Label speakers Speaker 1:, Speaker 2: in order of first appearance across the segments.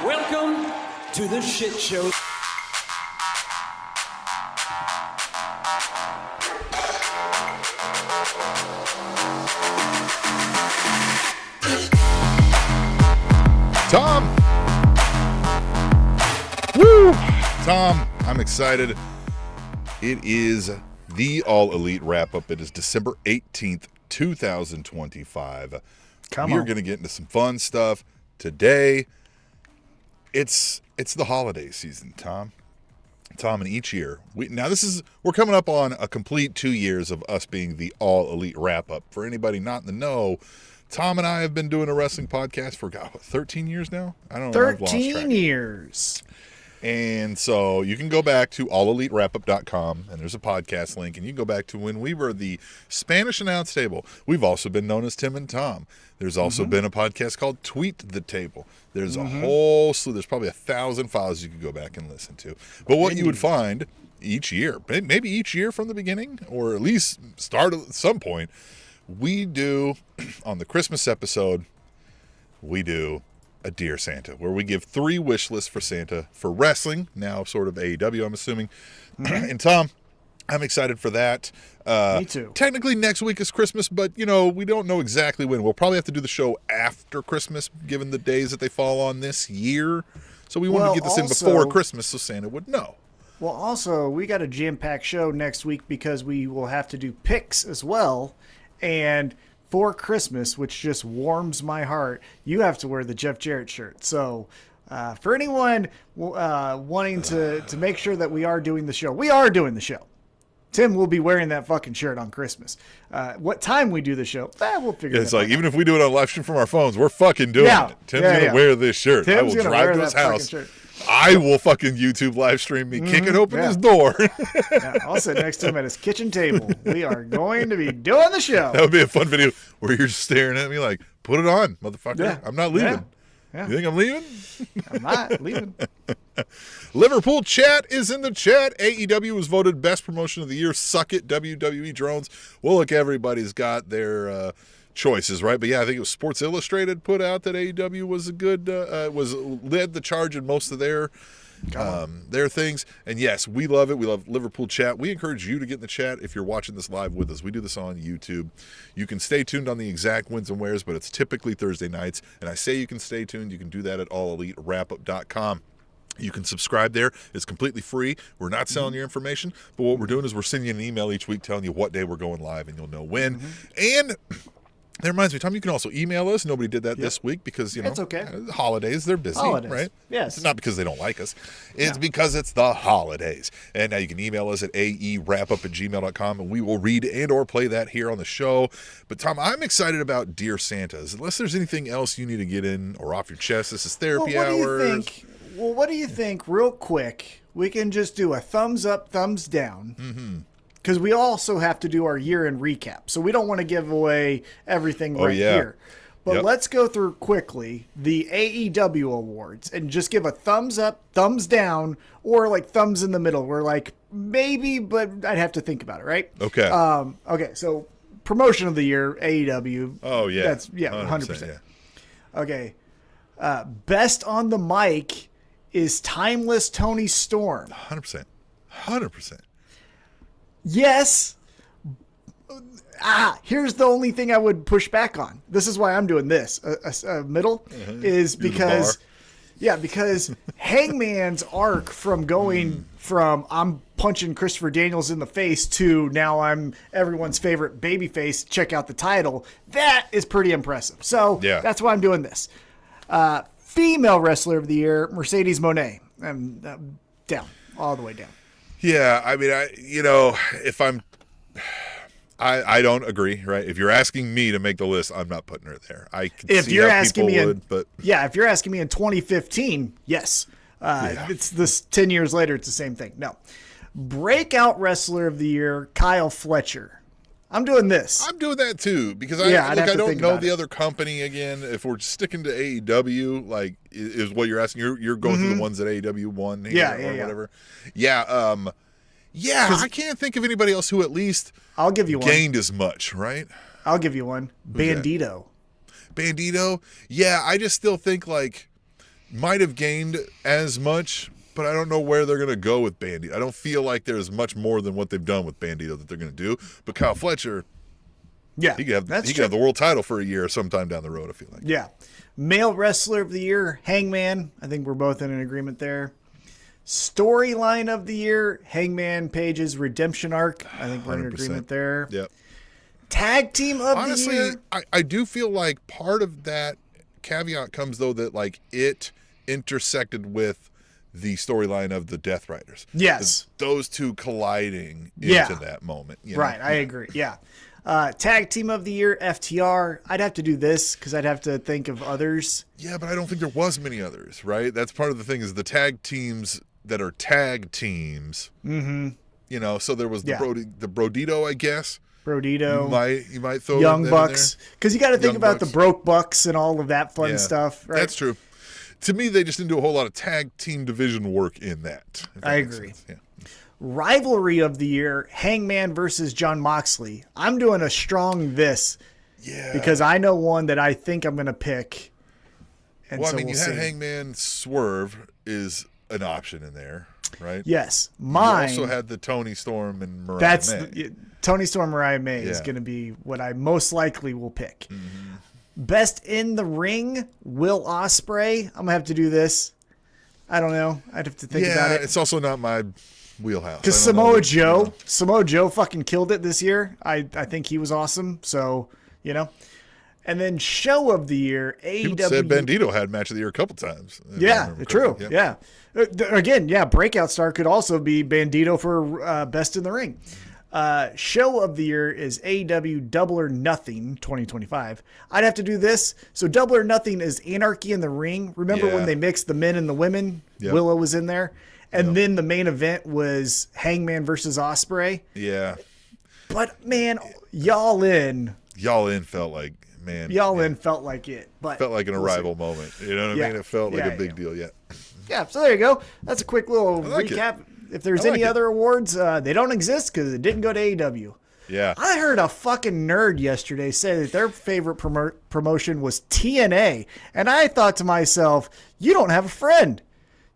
Speaker 1: Welcome to the shit show.
Speaker 2: Tom! Woo! Tom, I'm excited. It is the All Elite Wrap-Up. It is December 18th, 2025. We are going to get into some fun stuff today. It's the holiday season, Tom. And each year, we're coming up on a complete 2 years of us being the All Elite Wrap-Up. For anybody not in the know, Tom and I have been doing a wrestling podcast for 13 years now? I don't know.
Speaker 3: 13 years.
Speaker 2: And so you can go back to allelitewrapup.com, and there's a podcast link, and you can go back to when we were the Spanish Announce Table. We've also been known as Tim and Tom. There's also been a podcast called Tweet the Table. There's a whole slew. There's probably 1,000 files you could go back and listen to. But what you would find each year, maybe each year from the beginning, or at least start at some point, we do, on the Christmas episode, we do a Dear Santa, where we give 3 wish lists for Santa for wrestling, now sort of AEW, I'm assuming. And Tom, I'm excited for that.
Speaker 3: Me too.
Speaker 2: Technically, next week is Christmas, but, we don't know exactly when. We'll probably have to do the show after Christmas, given the days that they fall on this year. So we want to get this in before Christmas so Santa would know.
Speaker 3: Well, also, we got a jam-packed show next week because we will have to do picks as well. And for Christmas, which just warms my heart, you have to wear the Jeff Jarrett shirt. So for anyone wanting to make sure that we are doing the show, we are doing the show. Tim will be wearing that fucking shirt on Christmas. What time we do the show, we'll figure it out.
Speaker 2: It's like, even if we do it on live stream from our phones, we're fucking doing it. Tim's going to wear this shirt.
Speaker 3: Tim's
Speaker 2: I will drive to his house. I will fucking YouTube live stream me kicking open his door.
Speaker 3: I'll sit next to him at his kitchen table. We are going to be doing the show.
Speaker 2: That would be a fun video where you're just staring at me like, put it on, motherfucker. Yeah. I'm not leaving. Yeah. You think I'm leaving?
Speaker 3: I'm not leaving.
Speaker 2: Liverpool chat is in the chat. AEW was voted best promotion of the year. Suck it, WWE drones. Well, look, everybody's got their choices, right? But yeah, I think it was Sports Illustrated put out that AEW was a good led the charge in most of their things. And yes, we love it. We love Liverpool chat. We encourage you to get in the chat if you're watching this live with us. We do this on YouTube. You can stay tuned on the exact wins and wears, but it's typically Thursday nights. And I say you can stay tuned. You can do that at allelitewrapup.com. You can subscribe there. It's completely free. We're not selling your information, but what we're doing is we're sending you an email each week telling you what day we're going live, and you'll know when. And that reminds me, Tom, you can also email us. Nobody did that this week because,
Speaker 3: That's okay.
Speaker 2: Holidays, they're busy, right?
Speaker 3: Yes.
Speaker 2: It's not because they don't like us. It's because it's the holidays. And now you can email us at aewrapup@gmail.com, and we will read and or play that here on the show. But, Tom, I'm excited about Dear Santas. Unless there's anything else you need to get in or off your chest, this is therapy hours.
Speaker 3: What do you think, real quick, we can just do a thumbs up, thumbs down, because we also have to do our year-end recap, so we don't want to give away everything here. But let's go through quickly the AEW awards and just give a thumbs up, thumbs down, or like thumbs in the middle. We're like, maybe, but I'd have to think about it, right?
Speaker 2: Okay.
Speaker 3: Okay, so promotion of the year, AEW.
Speaker 2: Oh, yeah.
Speaker 3: That's, 100%. Yeah. Okay. Best on the mic is Timeless Tony Storm.
Speaker 2: 100%. 100%.
Speaker 3: Yes. Here's the only thing I would push back on. This is why I'm doing this. Middle is because, because Hangman's arc from going from I'm punching Christopher Daniels in the face to now I'm everyone's favorite babyface. Check out the title. That is pretty impressive. So that's why I'm doing this. Female Wrestler of the Year, Mercedes Moné. I'm down, all the way down.
Speaker 2: Yeah, I mean, I don't agree, right? If you're asking me to make the list, I'm not putting her there. I can see how people would, but
Speaker 3: if you're asking me in 2015, yes. It's this 10 years later, it's the same thing. No. Breakout Wrestler of the Year, Kyle Fletcher. I'm doing this.
Speaker 2: I'm doing that too because I don't know the other company again. If we're sticking to AEW, like is what you're asking, you're going through the ones that AEW won, or whatever. I can't think of anybody else who at least
Speaker 3: I'll give you
Speaker 2: gained as much, right?
Speaker 3: I'll give you one. Bandito.
Speaker 2: Bandito. Yeah, I just still think like might have gained as much, but I don't know where they're going to go with Bandito. I don't feel like there's much more than what they've done with Bandito that they're going to do. But Kyle Fletcher, he could have the world title for a year sometime down the road, I feel like.
Speaker 3: Yeah. Male Wrestler of the Year, Hangman. I think we're both in an agreement there. Storyline of the Year, Hangman Page's redemption arc. I think we're in agreement there.
Speaker 2: Yep.
Speaker 3: Tag Team of the Year.
Speaker 2: Honestly, I do feel like part of that caveat comes, though, that like it intersected with the storyline of the Death Riders.
Speaker 3: Yes.
Speaker 2: Those two colliding into that moment. You know?
Speaker 3: Right, I agree. Yeah. Tag Team of the Year, FTR. I'd have to do this because I'd have to think of others.
Speaker 2: Yeah, but I don't think there was many others, right? That's part of the thing is the tag teams that are tag teams. Mm-hmm. You know, so there was the Brodito, I guess.
Speaker 3: Brodito.
Speaker 2: You might throw
Speaker 3: Young
Speaker 2: that
Speaker 3: Bucks. Because you got to think
Speaker 2: Young
Speaker 3: about
Speaker 2: Bucks.
Speaker 3: the Broke Bucks and all of that fun stuff, right?
Speaker 2: That's true. To me, they just didn't do a whole lot of tag team division work in that.
Speaker 3: I agree. Yeah. Rivalry of the Year, Hangman versus John Moxley. I'm doing a strong this.
Speaker 2: Yeah.
Speaker 3: Because I know one that I think I'm going to pick. And
Speaker 2: well,
Speaker 3: so
Speaker 2: I mean,
Speaker 3: we'll
Speaker 2: you had
Speaker 3: see.
Speaker 2: Hangman Swerve is an option in there, right?
Speaker 3: Yes. Mine.
Speaker 2: You also had the Tony Storm and Mariah May.
Speaker 3: Tony Storm, Mariah May is
Speaker 2: Yeah.
Speaker 3: going to be what I most likely will pick.
Speaker 2: Mm-hmm.
Speaker 3: Best in the ring, Will Ospreay. I'm going to have to do this. I don't know. I'd have to think about it.
Speaker 2: It's also not my wheelhouse.
Speaker 3: Because Samoa Joe fucking killed it this year. I think he was awesome. So, you know. And then show of the year, AEW.
Speaker 2: People said Bandito had match of the year a couple times.
Speaker 3: Yeah, true. Yeah. Again, Breakout Star could also be Bandito for best in the ring. Show of the year is AEW Double or Nothing 2025. I'd have to do this. So Double or Nothing is Anarchy in the Ring. Remember when they mixed the men and the women? Yep. Willow was in there. And then the main event was Hangman versus Ospreay.
Speaker 2: Yeah.
Speaker 3: But, man, Y'all In
Speaker 2: felt like, man.
Speaker 3: In felt like it. But
Speaker 2: felt like an arrival moment. You know what I mean? It felt like a big deal,
Speaker 3: Yeah, so there you go. That's a quick little recap. If there's any other awards, they don't exist because it didn't go to AEW.
Speaker 2: Yeah.
Speaker 3: I heard a fucking nerd yesterday say that their favorite promotion was TNA. And I thought to myself, you don't have a friend.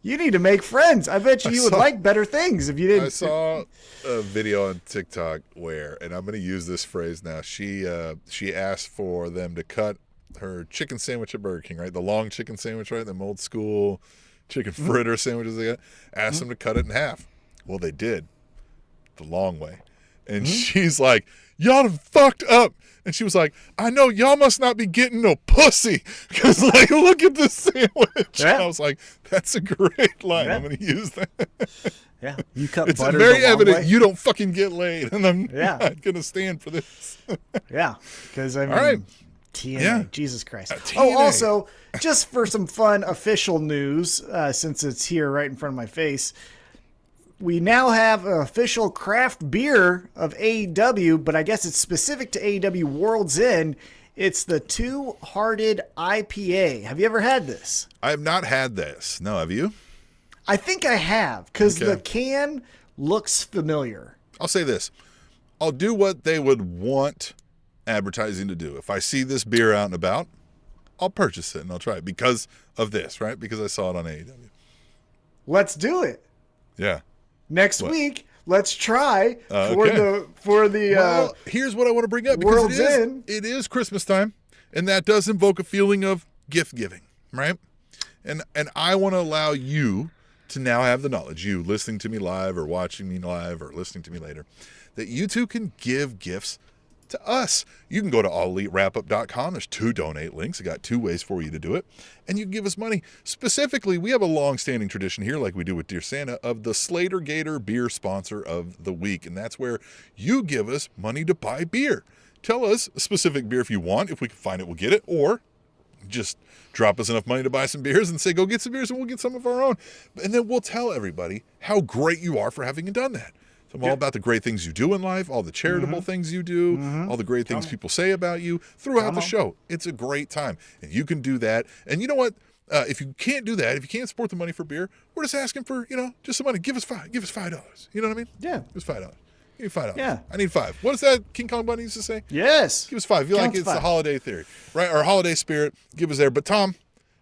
Speaker 3: You need to make friends. I bet you would like better things if you didn't.
Speaker 2: I saw a video on TikTok where, and I'm going to use this phrase now, she asked for them to cut her chicken sandwich at Burger King, right? The long chicken sandwich, right? The old school chicken fritter sandwiches they got. Asked them to cut it in half. Well, they did. The long way. And she's like, y'all done fucked up. And she was like, I know y'all must not be getting no pussy. Because, like, look at this sandwich. Yeah. And I was like, that's a great line. Yeah. I'm going to use that.
Speaker 3: Yeah. You cut
Speaker 2: it's
Speaker 3: butter
Speaker 2: very
Speaker 3: the long
Speaker 2: evident
Speaker 3: way.
Speaker 2: you don't fucking get laid. And I'm not going to stand for this.
Speaker 3: Yeah. Because, I mean,
Speaker 2: all right.
Speaker 3: TNA. Jesus Christ.
Speaker 2: TNA.
Speaker 3: Oh, also, just for some fun official news, since it's here right in front of my face, we now have an official craft beer of AEW, but I guess it's specific to AEW World's End. It's the Two Hearted IPA. Have you ever had this?
Speaker 2: I have not had this. No, have you?
Speaker 3: I think I have, because the can looks familiar.
Speaker 2: I'll say this. I'll do what they would want advertising to do. If I see this beer out and about, I'll purchase it and I'll try it because of this, right? Because I saw it on AEW.
Speaker 3: Let's do it.
Speaker 2: Yeah.
Speaker 3: Next week, let's try for the.
Speaker 2: Well, here's what I want to bring up because it is Christmas time, and that does invoke a feeling of gift giving, right? And I want to allow you to now have the knowledge, you listening to me live or watching me live or listening to me later, that you too can give gifts to us. You can go to AllEliteWrapup.com. There's 2 donate links. I got 2 ways for you to do it. And you can give us money. Specifically, we have a long-standing tradition here, like we do with Dear Santa, of the Slater Gator beer sponsor of the week. And that's where you give us money to buy beer. Tell us a specific beer if you want. If we can find it, we'll get it. Or just drop us enough money to buy some beers and say, go get some beers and we'll get some of our own. And then we'll tell everybody how great you are for having done that. So I'm all about the great things you do in life, all the charitable things you do, all the great things people say about you throughout the show. It's a great time. And you can do that. And you know what? If you can't do that, if you can't support the money for beer, we're just asking for, just some money. Give us $5. You know what I mean?
Speaker 3: Yeah.
Speaker 2: Give us $5. Give me $5.
Speaker 3: Yeah.
Speaker 2: I need $5. What is that King Kong Bunny used to say?
Speaker 3: Yes.
Speaker 2: Give us $5. You like it's
Speaker 3: $5.
Speaker 2: the holiday theory, right? Or holiday spirit. Give us there. But Tom,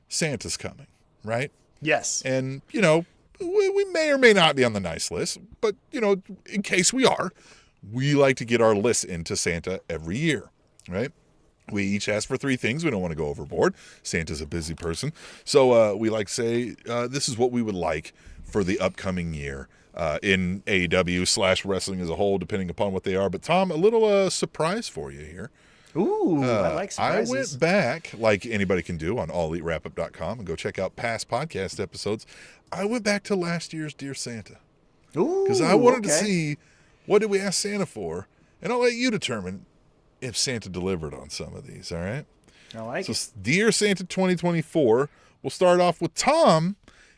Speaker 2: Santa's coming. right?
Speaker 3: Yes.
Speaker 2: And, we may or may not be on the nice list, but, in case we are, we like to get our list into Santa every year, right? We each ask for 3 things. We don't want to go overboard. Santa's a busy person. So we like to say, this is what we would like for the upcoming year in AEW / wrestling as a whole, depending upon what they are. But Tom, a little surprise for you here.
Speaker 3: Ooh, I like surprises.
Speaker 2: I went back, like anybody can do, on AllEliteWrapup.com and go check out past podcast episodes. I went back to last year's Dear Santa.
Speaker 3: Ooh,
Speaker 2: because I wanted to see, what did we ask Santa for? And I'll let you determine if Santa delivered on some of these, all right?
Speaker 3: I like it.
Speaker 2: Dear Santa 2024, we'll start off with Tom.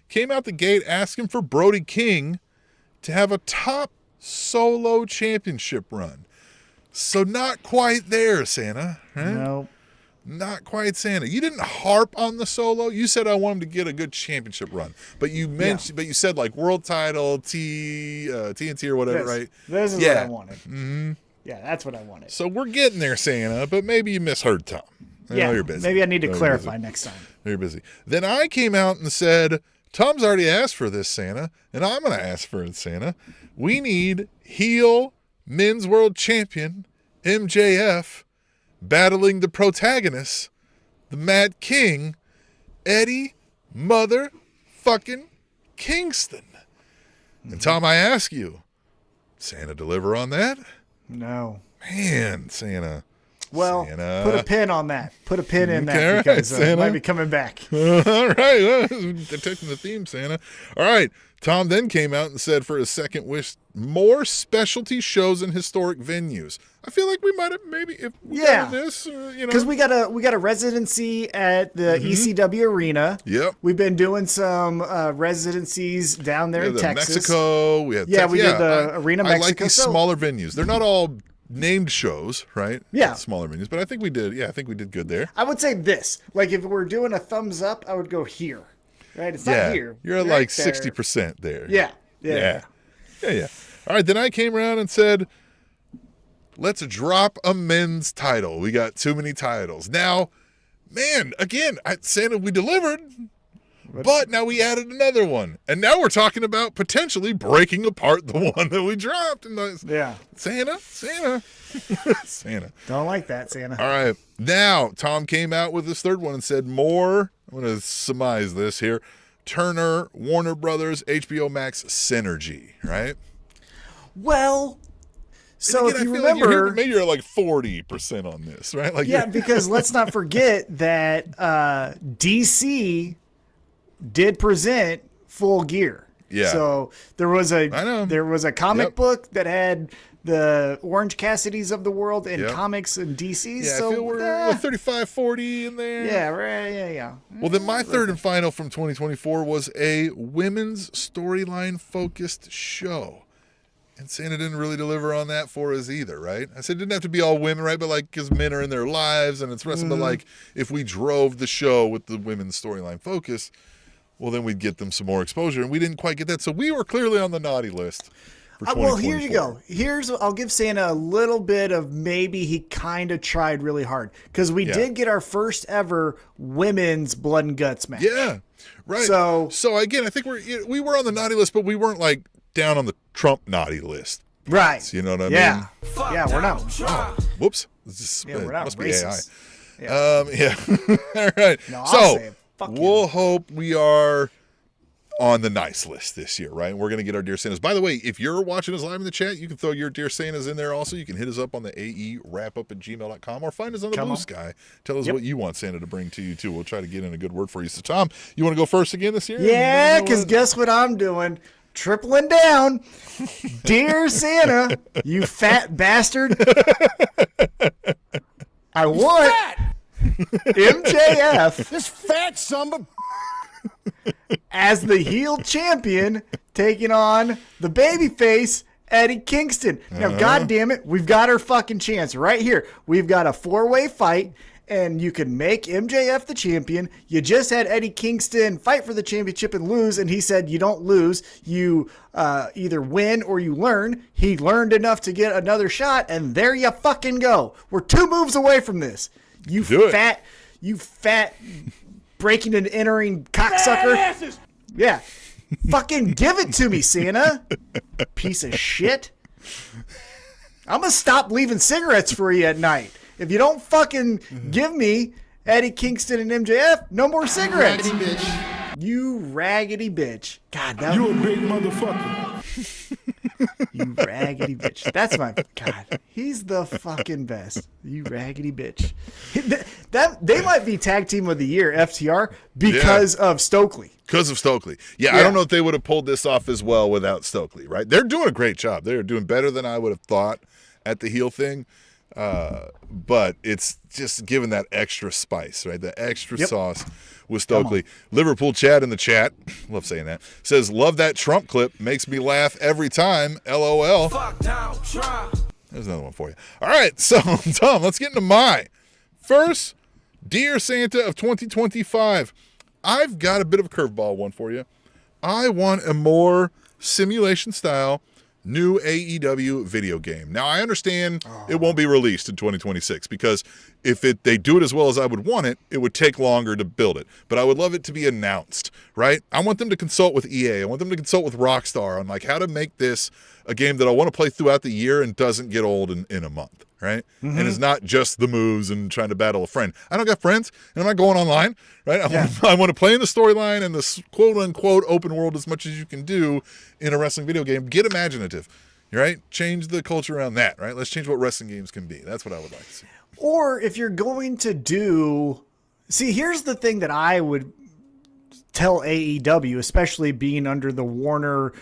Speaker 2: Came out the gate asking for Brody King to have a top solo championship run. So not quite there, Santa. Right?
Speaker 3: No.
Speaker 2: Not quite Santa. You didn't harp on the solo. You said I want him to get a good championship run. But you mentioned, but you said like world title, TNT or whatever, right?
Speaker 3: This is what I wanted. Mm-hmm. Yeah, that's what I wanted.
Speaker 2: So we're getting there, Santa, but maybe you misheard Tom. I know you're busy.
Speaker 3: Maybe I need to clarify next time.
Speaker 2: You're busy. Then I came out and said, Tom's already asked for this, Santa, and I'm going to ask for it, Santa. We need heel men's world champion MJF battling the protagonist, the Mad King, Eddie motherfucking Kingston. And Tom, I ask you, Santa deliver on that?
Speaker 3: No.
Speaker 2: Man, Santa.
Speaker 3: Well,
Speaker 2: Santa.
Speaker 3: put a pin on that. Put a pin in that
Speaker 2: right,
Speaker 3: because it
Speaker 2: Santa.
Speaker 3: might be coming back.
Speaker 2: All right. Detecting the theme, Santa. All right. Tom then came out and said for his second wish, more specialty shows in historic venues. I feel like we might have maybe if we got this,
Speaker 3: because we got a residency at the ECW arena.
Speaker 2: Yep.
Speaker 3: We've been doing some residencies down there in Texas.
Speaker 2: Mexico. We had
Speaker 3: we did the arena Mexico.
Speaker 2: I like these smaller venues. They're not all named shows, right?
Speaker 3: Yeah.
Speaker 2: Smaller venues, but I think we did. Yeah, I think we did good there.
Speaker 3: I would say this. Like if we're doing a thumbs up, I would go here. Right? It's not here.
Speaker 2: You're at like 60% there.
Speaker 3: Yeah.
Speaker 2: All right, then I came around and said, let's drop a men's title. We got too many titles. Now, man, again, Santa, we delivered, but now we added another one. And now we're talking about potentially breaking apart the one that we dropped. And Santa. Santa.
Speaker 3: Don't like that, Santa.
Speaker 2: All right. Now, Tom came out with his third one and said more. I'm going to surmise this here. Turner, Warner Brothers, HBO Max synergy, right?
Speaker 3: Well, so
Speaker 2: again,
Speaker 3: if you
Speaker 2: like
Speaker 3: remember,
Speaker 2: maybe you're like 40% on this, right? Like
Speaker 3: because let's not forget that DC did present Full Gear.
Speaker 2: Yeah.
Speaker 3: So there was a comic book that had the Orange Cassidys of the world in comics and DCs.
Speaker 2: Yeah,
Speaker 3: so
Speaker 2: I feel we're 35, 40 in there.
Speaker 3: Yeah, right. Yeah.
Speaker 2: Well, then my third and final from 2024 was a women's storyline focused show. And Santa didn't really deliver on that for us either, right? I said it didn't have to be all women, right? But like, because men are in their lives and it's wrestling. But like, if we drove the show with the women's storyline focus, well, then we'd get them some more exposure. And we didn't quite get that. So we were clearly on the naughty list for 2024.
Speaker 3: Well, here you go. I'll give Santa a little bit of maybe he kind of tried really hard. Because we did get our first ever women's blood and guts match.
Speaker 2: Yeah, right.
Speaker 3: So
Speaker 2: again, I think we were on the naughty list, but we weren't like down on the Trump naughty list.
Speaker 3: Right.
Speaker 2: You know what I mean?
Speaker 3: Yeah, we're not.
Speaker 2: Oh, whoops.
Speaker 3: We're not
Speaker 2: must
Speaker 3: racist.
Speaker 2: be AI. All right.
Speaker 3: No,
Speaker 2: so we'll hope we are on the nice list this year, right? We're going to get our Dear Santas. By the way, if you're watching us live in the chat, you can throw your Dear Santas in there also. You can hit us up on the aewrapup@gmail.com or find us on the Blue Sky. Tell us what you want Santa to bring to you, too. We'll try to get in a good word for you. So, Tom, you want to go first again this year?
Speaker 3: Yeah, because guess what I'm doing? Tripling down. Dear Santa, you fat bastard. I want MJF.
Speaker 1: This fat son
Speaker 3: as the heel champion taking on the babyface Eddie Kingston. Now, God damn it, we've got our fucking chance right here. We've got a 4-way fight, and you can make MJF the champion. You just had Eddie Kingston fight for the championship and lose, and he said you don't lose. You either win or you learn. He learned enough to get another shot, and there you fucking go. We're 2 moves away from this. You fat breaking and entering cocksucker. cocksucker. Yeah. Fucking give it to me, Santa. Piece of shit. I'm going to stop leaving cigarettes for you at night. If you don't fucking give me Eddie Kingston and MJF, no more cigarettes.
Speaker 4: Raggedy bitch.
Speaker 3: You raggedy bitch. God, that
Speaker 5: You a big motherfucker.
Speaker 3: You raggedy bitch. That's my God. He's the fucking best. You raggedy bitch. That they might be tag team of the year, FTR, because of Stokely.
Speaker 2: Because of Stokely. Yeah, I don't know if they would have pulled this off as well without Stokely, right? They're doing a great job. They're doing better than I would have thought at the heel thing. But it's just giving that extra spice, right? The extra sauce with Stokely. Liverpool Chad in the chat, love saying that, says, love that Trump clip. Makes me laugh every time. LOL. There's another one for you. All right, so Tom, let's get into my first Dear Santa of 2025. I've got a bit of a curveball one for you. I want a more simulation style new AEW video game. Now, I understand it won't be released in 2026 because if they do it as well as I would want it, it would take longer to build it. But I would love it to be announced, right? I want them to consult with EA. I want them to consult with Rockstar on like how to make this a game that I want to play throughout the year and doesn't get old in a month, right? And it's not just the moves and trying to battle a friend. I don't got friends, and I'm not going online, right? I want to play in the storyline and the quote-unquote open world as much as you can do in a wrestling video game. Get imaginative, right? Change the culture around that, right? Let's change what wrestling games can be. That's what I would like to see.
Speaker 3: Or if you're going to do... See, here's the thing that I would tell AEW, especially being under the Warner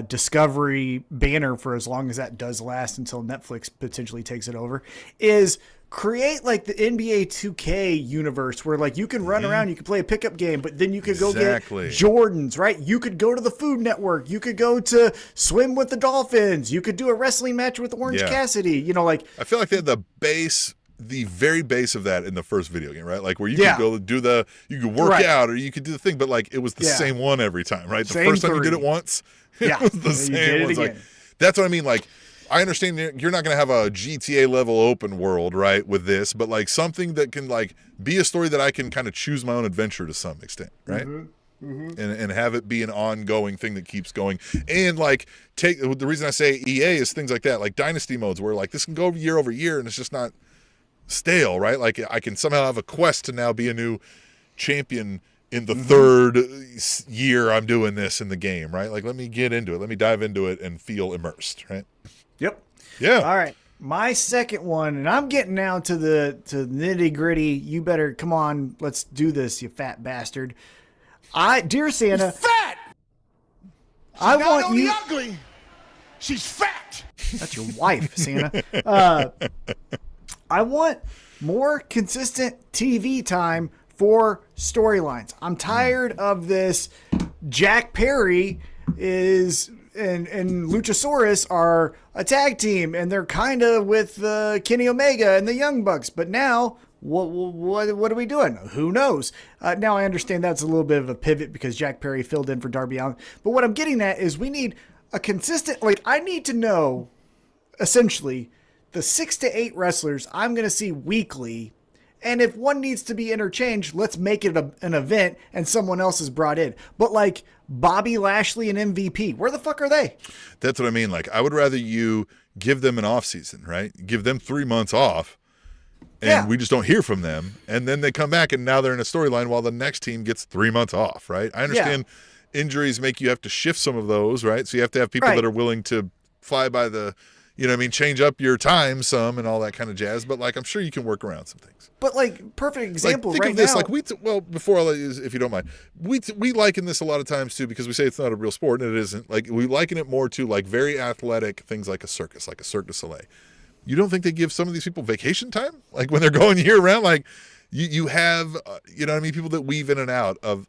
Speaker 3: Discovery banner for as long as that does last until Netflix potentially takes it over, is create like the NBA 2K universe where like you can run around, you can play a pickup game, but then you could go get Jordans, right? You could go to the Food Network, you could go to swim with the Dolphins, you could do a wrestling match with Orange Cassidy, you know, like
Speaker 2: I feel like they had the very base of that in the first video game, right? Like where you could go do you could work out or you could do the thing, but like it was the same one every time, right? The first time you did it once, it was the same one. Like, that's what I mean. Like, I understand you're not going to have a GTA level open world, right, with this, but like something that can like be a story that I can kind of choose my own adventure to some extent, right? And have it be an ongoing thing that keeps going. And like the reason I say EA is things like that, like dynasty modes where like this can go year over year and it's just not stale, right? Like I can somehow have a quest to now be a new champion in the third year I'm doing this in the game, right? Like let me get into it. Let me dive into it and feel immersed, right?
Speaker 3: Yep.
Speaker 2: Yeah.
Speaker 3: All right. My second one, and I'm getting now to the nitty gritty. You better come on. Let's do this, you fat bastard. Dear Santa,
Speaker 5: She's fat.
Speaker 3: I
Speaker 5: She's
Speaker 3: want
Speaker 5: not only
Speaker 3: you.
Speaker 5: ugly. She's fat.
Speaker 3: That's your wife, Santa. I want more consistent TV time for storylines. I'm tired of this. Jack Perry is and Luchasaurus are a tag team, and they're kind of with Kenny Omega and the Young Bucks. But now, what are we doing? Who knows? Now I understand that's a little bit of a pivot because Jack Perry filled in for Darby Allin. But what I'm getting at is we need a consistent. Like I need to know, essentially, the 6 to 8 wrestlers I'm going to see weekly. And if one needs to be interchanged, let's make it an event and someone else is brought in. But like Bobby Lashley and MVP, where the fuck are they?
Speaker 2: That's what I mean. Like I would rather you give them an off season, right? Give them 3 months off and we just don't hear from them. And then they come back and now they're in a storyline while the next team gets 3 months off, right? I understand injuries make you have to shift some of those, right? So you have to have people that are willing to fly by the, you know what I mean, change up your time some and all that kind of jazz. But like, I'm sure you can work around some things.
Speaker 3: But like, perfect example
Speaker 2: like, think
Speaker 3: right
Speaker 2: of this,
Speaker 3: now.
Speaker 2: Like before I'll let you, if you don't mind, we liken this a lot of times too, because we say it's not a real sport and it isn't. Like we liken it more to like very athletic things like a circus, like a Cirque du Soleil. You don't think they give some of these people vacation time? Like when they're going year round, like you have, you know what I mean? People that weave in and out of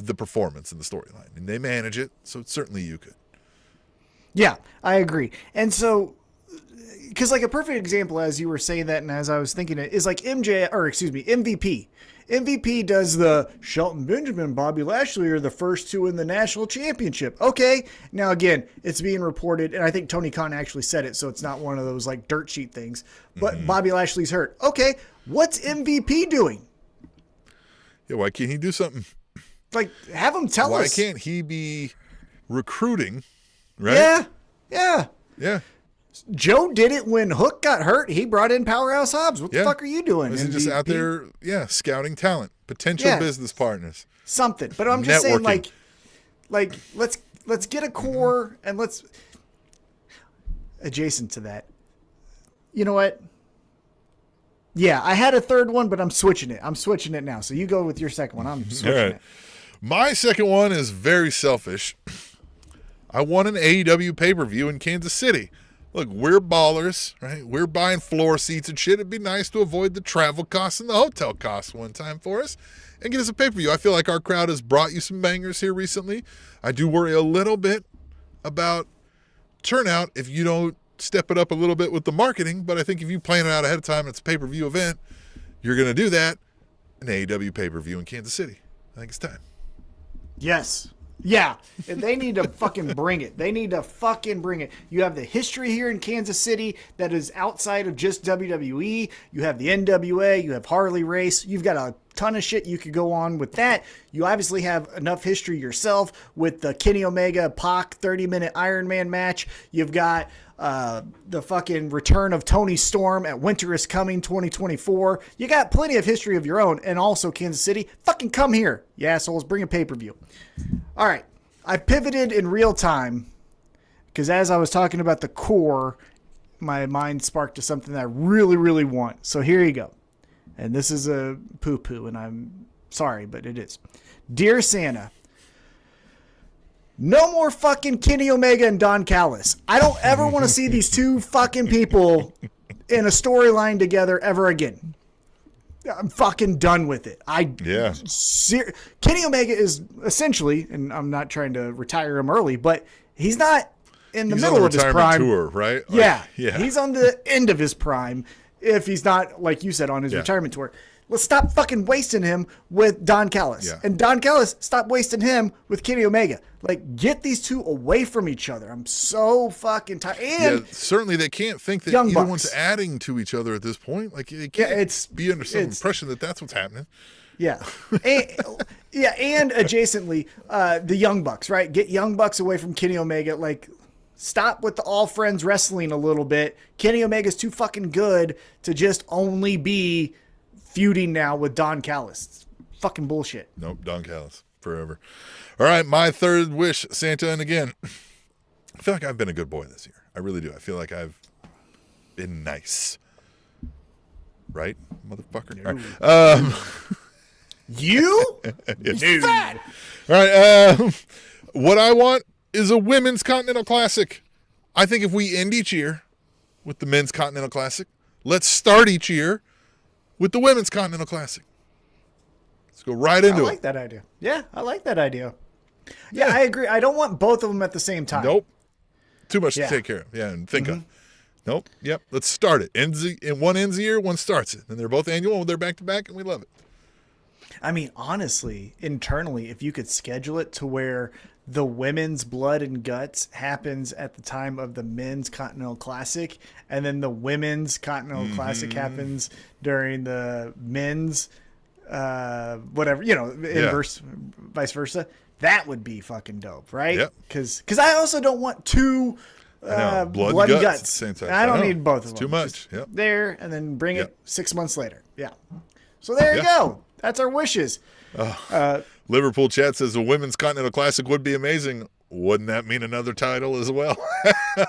Speaker 2: the performance and the storyline and they manage it. So certainly you could.
Speaker 3: Yeah, I agree. And so, because like a perfect example, as you were saying that, and as I was thinking it, is like MVP. MVP does the Shelton Benjamin, Bobby Lashley are the first two in the national championship. Okay. Now again, it's being reported, and I think Tony Khan actually said it, so it's not one of those like dirt sheet things, but Bobby Lashley's hurt. Okay. What's MVP doing?
Speaker 2: Yeah. Why can't he do something?
Speaker 3: Like, have him tell
Speaker 2: Why
Speaker 3: us.
Speaker 2: can't he be recruiting? Right?
Speaker 3: Yeah.
Speaker 2: Yeah.
Speaker 3: Joe did it when Hook got hurt. He brought in Powerhouse Hobbs. What the fuck are you doing?
Speaker 2: Is he
Speaker 3: And
Speaker 2: just out there, scouting talent, potential business partners?
Speaker 3: Something. But I'm just saying,
Speaker 2: Networking.
Speaker 3: like let's get a core and let's adjacent to that. You know what? Yeah, I had a third one, but I'm switching it. I'm switching it now. So you go with your second one. I'm switching
Speaker 2: All right.
Speaker 3: it.
Speaker 2: My second one is very selfish. I want an AEW pay-per-view in Kansas City. Look, we're ballers, right? We're buying floor seats and shit. It'd be nice to avoid the travel costs and the hotel costs one time for us and get us a pay-per-view. I feel like our crowd has brought you some bangers here recently. I do worry a little bit about turnout if you don't step it up a little bit with the marketing, but I think if you plan it out ahead of time, it's a pay-per-view event, you're going to do that. An AEW pay-per-view in Kansas City. I think it's time.
Speaker 3: Yes. Yeah. And they need to fucking bring it. They need to fucking bring it. You have the history here in Kansas City that is outside of just WWE. You have the NWA. You have Harley Race. You've got a ton of shit you could go on with that. You obviously have enough history yourself with the Kenny Omega Pac 30-minute Iron Man match. You've got the fucking return of Tony Storm at Winter is Coming 2024. You got plenty of history of your own. And also Kansas City, fucking come here, you assholes. Bring a pay-per-view. All right. I pivoted in real time because as I was talking about the core, my mind sparked to something that I really, really want. So here you go. And this is a poo-poo, and I'm sorry, but it is. Dear Santa, no more fucking Kenny Omega and Don Callis. I don't ever want to see these two fucking people in a storyline together ever again. I'm fucking done with it. Kenny Omega is essentially, and I'm not trying to retire him early, but he's not in the middle of his prime.
Speaker 2: Tour, right?
Speaker 3: Yeah. He's on the end of his prime if he's not, like you said, on his retirement tour. Let's stop fucking wasting him with Don Callis.
Speaker 2: Yeah.
Speaker 3: And Don Callis, stop wasting him with Kenny Omega. Like, get these two away from each other. I'm so fucking tired. And
Speaker 2: certainly they can't think that
Speaker 3: Young
Speaker 2: either
Speaker 3: Bucks.
Speaker 2: one's adding to each other at this point. Like, it can't be under some impression that that's what's happening.
Speaker 3: Yeah. And adjacently, the Young Bucks, right? Get Young Bucks away from Kenny Omega. Like, stop with the all friends wrestling a little bit. Kenny Omega's too fucking good to just only be feuding now with Don Callis. It's fucking bullshit.
Speaker 2: Nope, Don Callis forever. All right, my third wish, Santa, and again, I feel like I've been a good boy this year. I really do. I feel like I've been nice. Right, motherfucker?
Speaker 3: No.
Speaker 2: All right.
Speaker 3: You?
Speaker 2: Yes.
Speaker 3: Fat!
Speaker 2: All right, what I want is a women's Continental Classic. I think if we end each year with the men's Continental Classic, let's start each year with the women's Continental Classic. Let's go right into it.
Speaker 3: I like that idea. Yeah, I like that idea. Yeah, I agree. I don't want both of them at the same time.
Speaker 2: Nope. Too much to take care of. Yeah, and think of. Nope. Yep. Let's start it. One ends the year, one starts it. And they're both annual, they're back to back, and we love it.
Speaker 3: I mean, honestly, internally, if you could schedule it to where the women's Blood and Guts happens at the time of the men's Continental Classic, and then the women's Continental Classic happens during the men's whatever, vice versa, that would be fucking dope, right?
Speaker 2: Yep.
Speaker 3: Because I also don't want two blood and guts.
Speaker 2: Same time.
Speaker 3: I don't need both of them.
Speaker 2: Too much. Yep.
Speaker 3: There, and then bring it 6 months later. Yeah. So there you go. That's our wishes.
Speaker 2: Liverpool chat says the women's Continental Classic would be amazing. Wouldn't that mean another title as well?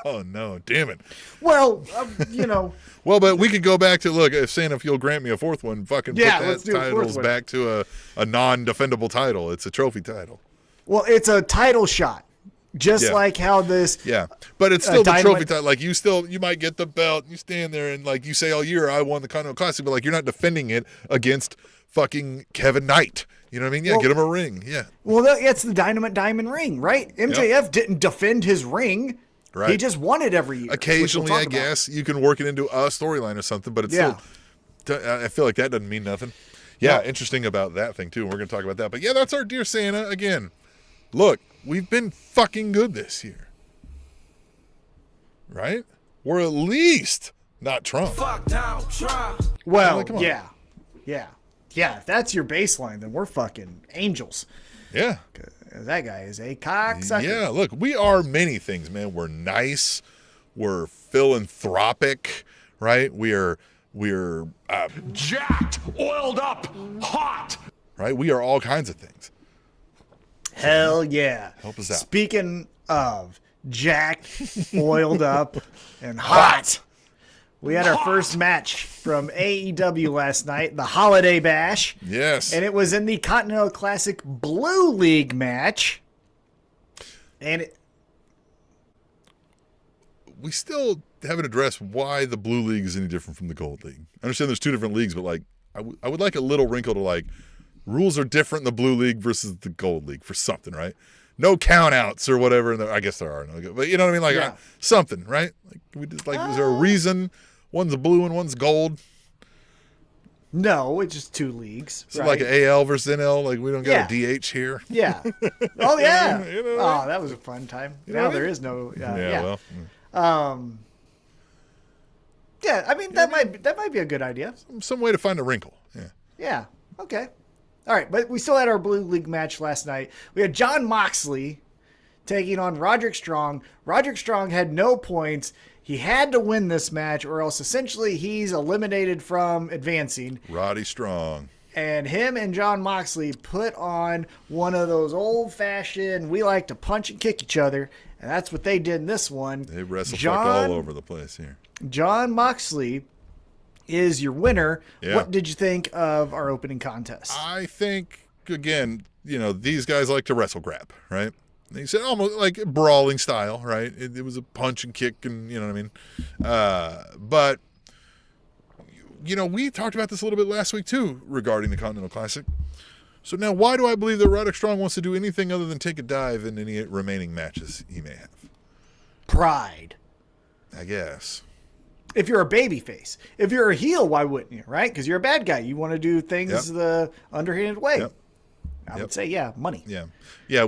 Speaker 2: Oh, no. Damn it.
Speaker 3: Well,
Speaker 2: Well, but we could go back to, look, if Santa, if you'll grant me a fourth one, fucking put
Speaker 3: let's
Speaker 2: that
Speaker 3: do a fourth
Speaker 2: titles
Speaker 3: one.
Speaker 2: back to a non-defendable title. It's a trophy title.
Speaker 3: Well, it's a title shot. Just like how this...
Speaker 2: Yeah, but it's still the
Speaker 3: Dynamite-
Speaker 2: trophy title. Like, you might get the belt. You stand there and, like, you say all year, I won the Continental Classic, but, like, you're not defending it against fucking Kevin Knight. You know what I mean? Yeah, get him a ring. Yeah.
Speaker 3: Well, it's the Dynamite Diamond ring, right? MJF didn't defend his ring.
Speaker 2: Right.
Speaker 3: He just won it every year.
Speaker 2: Occasionally, I guess, you can work it into a storyline or something, but it's still, I feel like that doesn't mean nothing. Yeah, interesting about that thing, too, and we're going to talk about that. But, yeah, that's our Dear Santa. Again, look, we've been fucking good this year. Right? We're at least not Trump.
Speaker 1: Fuck Donald Trump.
Speaker 3: Well,
Speaker 2: come on.
Speaker 3: yeah. If that's your baseline, then we're fucking angels.
Speaker 2: Yeah.
Speaker 3: That guy is a cocksucker.
Speaker 2: Yeah, look, we are many things, man. We're nice. We're philanthropic, right? We're
Speaker 5: Jacked, oiled up, hot.
Speaker 2: right? We are all kinds of things.
Speaker 3: Hell yeah.
Speaker 2: Help us out.
Speaker 3: Speaking of jacked, oiled up, and hot, we had our first match from AEW last night, the Holiday Bash.
Speaker 2: Yes.
Speaker 3: And it was in the Continental Classic Blue League match. And
Speaker 2: we still haven't addressed why the Blue League is any different from the Gold League. I understand there's two different leagues, but like I would like a little wrinkle to like rules are different in the Blue League versus the Gold League for something, right? No countouts or whatever. I guess there are no, but you know what I mean? Like
Speaker 3: Yeah.
Speaker 2: something, right? Like we just like, is there a reason one's blue and one's gold?
Speaker 3: no, it's just two leagues.
Speaker 2: Is it
Speaker 3: right?
Speaker 2: like an AL versus NL? Like we don't got
Speaker 3: Yeah.
Speaker 2: a DH here.
Speaker 3: Yeah. Oh, yeah.
Speaker 2: You know what I
Speaker 3: Oh, that was a fun time.
Speaker 2: know
Speaker 3: Now
Speaker 2: what I
Speaker 3: there
Speaker 2: mean?
Speaker 3: is no.
Speaker 2: Well,
Speaker 3: Yeah, I mean, that might be a good idea.
Speaker 2: some way to find a wrinkle. Yeah.
Speaker 3: Yeah. Okay. All right, but we still had our Blue League match last night. We had Jon Moxley taking on Roderick Strong. Roderick Strong had no points. He had to win this match, or else essentially he's eliminated from advancing.
Speaker 2: Roddy Strong.
Speaker 3: And him and Jon Moxley put on one of those old-fashioned, we like to punch and kick each other, and that's what they did in this one.
Speaker 2: They wrestle all over the place here.
Speaker 3: Jon Moxley is your winner.
Speaker 2: Yeah.
Speaker 3: What did you think of our opening contest?
Speaker 2: I think, again, these guys like to wrestle grab, right? They said almost like brawling style, right? It was a punch and kick, and you know what I mean? But, we talked about this a little bit last week, too, regarding the Continental Classic. So now, why do I believe that Roderick Strong wants to do anything other than take a dive in any remaining matches he may have?
Speaker 3: Pride.
Speaker 2: I guess.
Speaker 3: If you're a babyface. If you're a heel, why wouldn't you, right? Because you're a bad guy. You want to do things
Speaker 2: Yep.
Speaker 3: the underhanded way.
Speaker 2: Yep.
Speaker 3: I would say, yeah, money.
Speaker 2: Yeah. Yeah,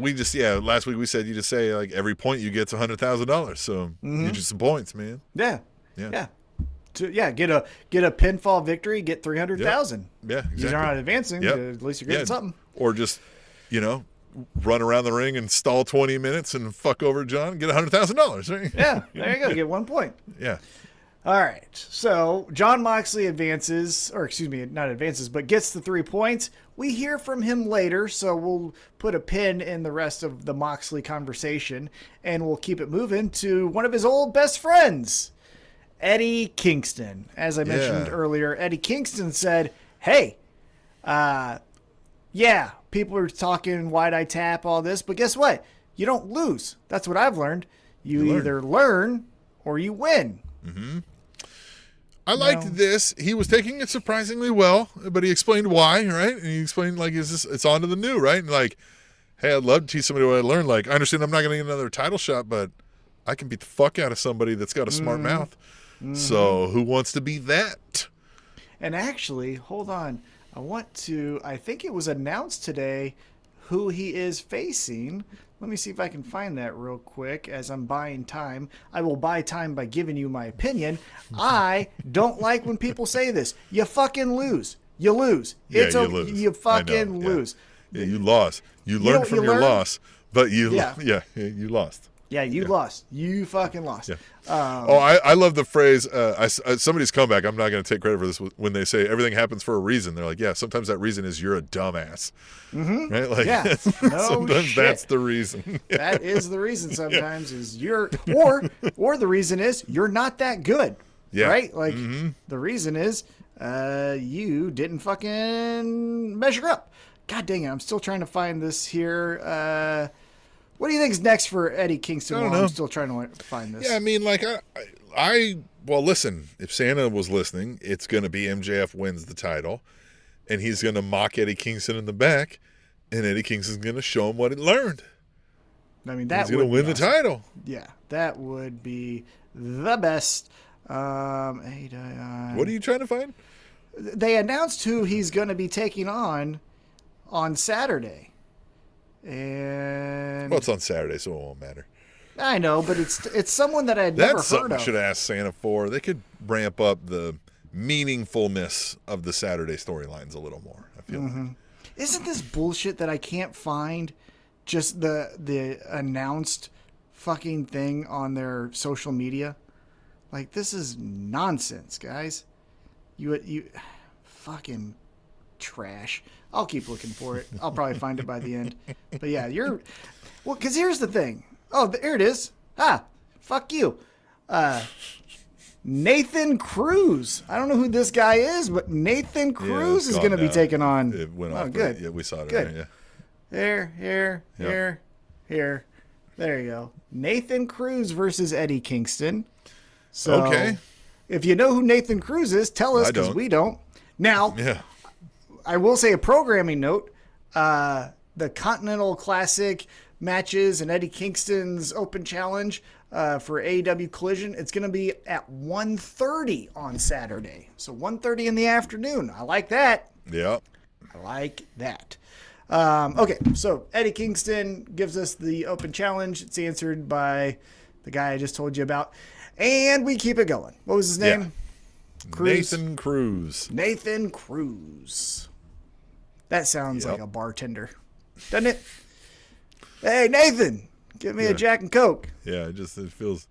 Speaker 2: last week we said you just say, like, every point you get's $100,000. So you just some points, man.
Speaker 3: Yeah.
Speaker 2: Yeah.
Speaker 3: Get a pinfall victory, get 300,000.
Speaker 2: Yeah, exactly.
Speaker 3: These are not advancing.
Speaker 2: Yep.
Speaker 3: At least you're getting something.
Speaker 2: Or just, run around the ring and stall 20 minutes and fuck over John and get $100,000, right?
Speaker 3: Yeah, there you go. Get 1 point.
Speaker 2: Yeah.
Speaker 3: All right. So Jon Moxley advances, or excuse me, not advances, but gets the 3 points. We hear from him later, so we'll put a pin in the rest of the Moxley conversation, and we'll keep it moving to one of his old best friends, Eddie Kingston. As I mentioned earlier, Eddie Kingston said, hey, yeah, people are talking why'd I tap, all this, but guess what? You don't lose. That's what I've learned. You either learn or you win.
Speaker 2: Mm-hmm. I liked this. He was taking it surprisingly well, but he explained why, right? And he explained, like, it's on to the new, right? And like, hey, I'd love to teach somebody what I learned. Like, I understand I'm not going to get another title shot, but I can beat the fuck out of somebody that's got a smart mouth. So who wants to be that?
Speaker 3: And actually, hold on. I think it was announced today who he is facing. Let me see if I can find that real quick as I'm buying time. I will buy time by giving you my opinion. I don't like when people say this. You fucking lose. You lose.
Speaker 2: Yeah, you lose.
Speaker 3: You fucking lose.
Speaker 2: Yeah, you lost. You learned from your loss, but you lost.
Speaker 3: Yeah, you lost. You fucking lost.
Speaker 2: Yeah. I love the phrase, somebody's comeback, I'm not going to take credit for this, when they say everything happens for a reason. They're like, yeah, sometimes that reason is you're a dumbass. Mm-hmm. Right? Like,
Speaker 3: yeah.
Speaker 2: sometimes that's the reason.
Speaker 3: That is the reason sometimes is you're, or the reason is you're not that good.
Speaker 2: Yeah.
Speaker 3: Right? Like, the reason is you didn't fucking measure up. God dang it, I'm still trying to find this here. What do you think is next for Eddie Kingston?
Speaker 2: I don't
Speaker 3: while
Speaker 2: know.
Speaker 3: I'm still trying to find this.
Speaker 2: Yeah, I mean, like, well, listen, if Santa was listening, it's going to be MJF wins the title, and he's going to mock Eddie Kingston in the back, and Eddie Kingston's going to show him what he learned.
Speaker 3: I mean, that
Speaker 2: he's going to win the title.
Speaker 3: Yeah, that would be the best.
Speaker 2: What are you trying to find?
Speaker 3: They announced who he's going to be taking on Saturday. And
Speaker 2: Well, it's on Saturday, so it won't matter.
Speaker 3: I know, but it's someone that I'd never
Speaker 2: That's
Speaker 3: heard
Speaker 2: something I
Speaker 3: of.
Speaker 2: should ask Santa for. They could ramp up the meaningfulness of the Saturday storylines a little more, I feel like.
Speaker 3: Isn't this bullshit that I can't find just the announced fucking thing on their social media? Like, this is nonsense, guys. You fucking trash. I'll keep looking for it. I'll probably find it by the end. But yeah, because here's the thing. Oh, there it is. Fuck you. Nathan Cruz. I don't know who this guy is, but Nathan Cruz is going to be taking on.
Speaker 2: It went
Speaker 3: oh,
Speaker 2: off.
Speaker 3: good.
Speaker 2: Yeah, we saw it.
Speaker 3: Good.
Speaker 2: Right, yeah.
Speaker 3: Here. There you go. Nathan Cruz versus Eddie Kingston. So,
Speaker 2: Okay.
Speaker 3: if you know who Nathan Cruz is, tell us, because we don't. Now,
Speaker 2: Yeah.
Speaker 3: I will say a programming note. The Continental Classic matches and Eddie Kingston's Open Challenge for AEW Collision, it's going to be at 1:30 on Saturday. So 1:30 in the afternoon. I like that.
Speaker 2: Yeah.
Speaker 3: I like that. Okay, so Eddie Kingston gives us the Open Challenge. It's answered by the guy I just told you about. And we keep it going. What was his name?
Speaker 2: Yeah.
Speaker 3: Cruz?
Speaker 2: Nathan Cruz.
Speaker 3: Nathan Cruz. That sounds like a bartender, doesn't it? Hey, Nathan, give me a Jack and Coke.
Speaker 2: Yeah, it feels.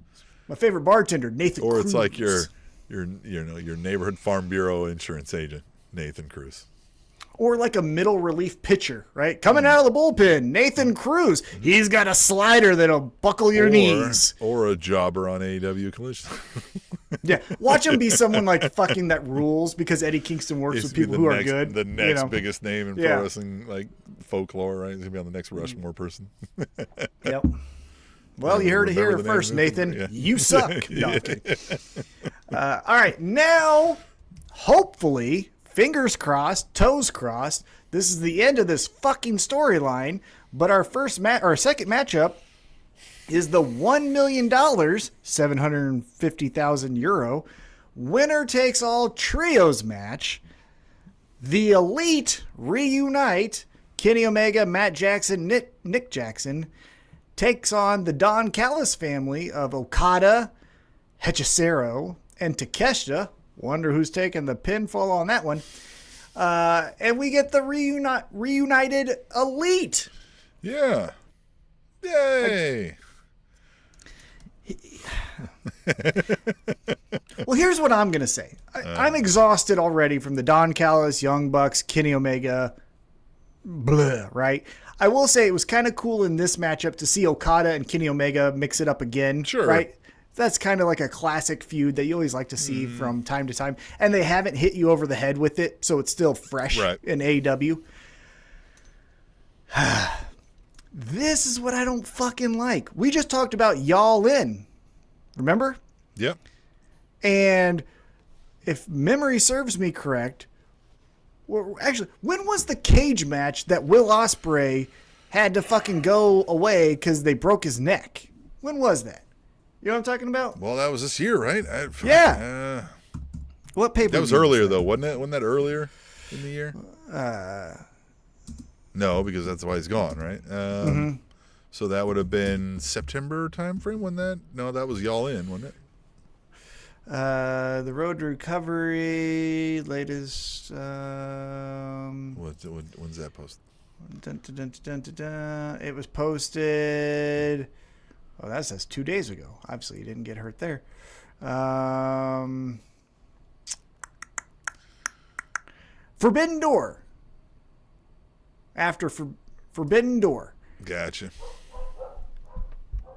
Speaker 3: My favorite bartender, Nathan Cruz.
Speaker 2: Or it's like your neighborhood farm bureau insurance agent, Nathan Cruz.
Speaker 3: Or like a middle relief pitcher, right? Coming out of the bullpen, Nathan Cruz. He's got a slider that'll buckle your knees.
Speaker 2: Or a jobber on AEW Collision.
Speaker 3: Yeah, watch him be someone like fucking that rules because Eddie Kingston works with people who are good.
Speaker 2: The next biggest name in pro wrestling, like folklore, right? He's gonna be on the next Rushmore person.
Speaker 3: Yep. Well, you heard it here first, Nathan. Yeah. You suck. No, I'm kidding. All right, now, hopefully, fingers crossed, toes crossed, this is the end of this fucking storyline. But our second matchup is the $1 million, 750,000 euro, winner takes all trios match. The Elite reunite. Kenny Omega, Matt Jackson, Nick Jackson takes on the Don Callis family of Okada, Hechicero, and Takeshita. Wonder who's taking the pinfall on that one. And we get the reunited Elite.
Speaker 2: Yeah. Yay.
Speaker 3: Well, here's what I'm going to say. I'm exhausted already from the Don Callis, Young Bucks, Kenny Omega, blah, right? I will say it was kind of cool in this matchup to see Okada and Kenny Omega mix it up again.
Speaker 2: Sure.
Speaker 3: Right? That's kind of like a classic feud that you always like to see from time to time. And they haven't hit you over the head with it, so it's still fresh in AEW. This is what I don't fucking like. We just talked about Y'all In. Remember?
Speaker 2: Yep.
Speaker 3: And if memory serves me correct, well, actually, when was the cage match that Will Ospreay had to fucking go away because they broke his neck? When was that? You know what I'm talking about?
Speaker 2: Well, that was this year, right?
Speaker 3: What paper?
Speaker 2: That was earlier, though, wasn't it? Wasn't that earlier in the year? No, because that's why he's gone, right? So that would have been September timeframe when that? No, that was Y'all In, wasn't it?
Speaker 3: The Road to Recovery, latest.
Speaker 2: When's that posted?
Speaker 3: It was posted. Oh, that says 2 days ago. Obviously, you didn't get hurt there. Forbidden Door. After Forbidden Door.
Speaker 2: Gotcha.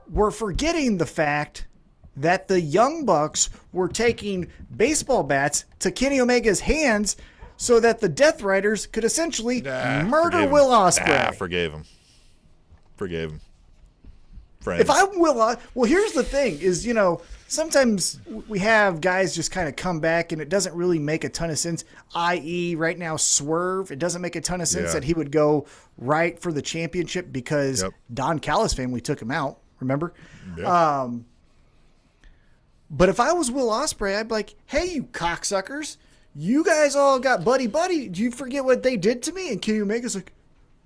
Speaker 3: We're forgetting the fact that the Young Bucks were taking baseball bats to Kenny Omega's hands so that the Death Riders could essentially murder Will Ospreay.
Speaker 2: Forgave him. Friends.
Speaker 3: If I'm well, here's the thing is, sometimes we have guys just kind of come back and it doesn't really make a ton of sense, i.e. right now Swerve. It doesn't make a ton of sense that he would go right for the championship because Don Callis family took him out, remember?
Speaker 2: Yep.
Speaker 3: But if I was Will Ospreay, I'd be like, hey, you cocksuckers, you guys all got buddy. Do you forget what they did to me? And Kenny Omega's like,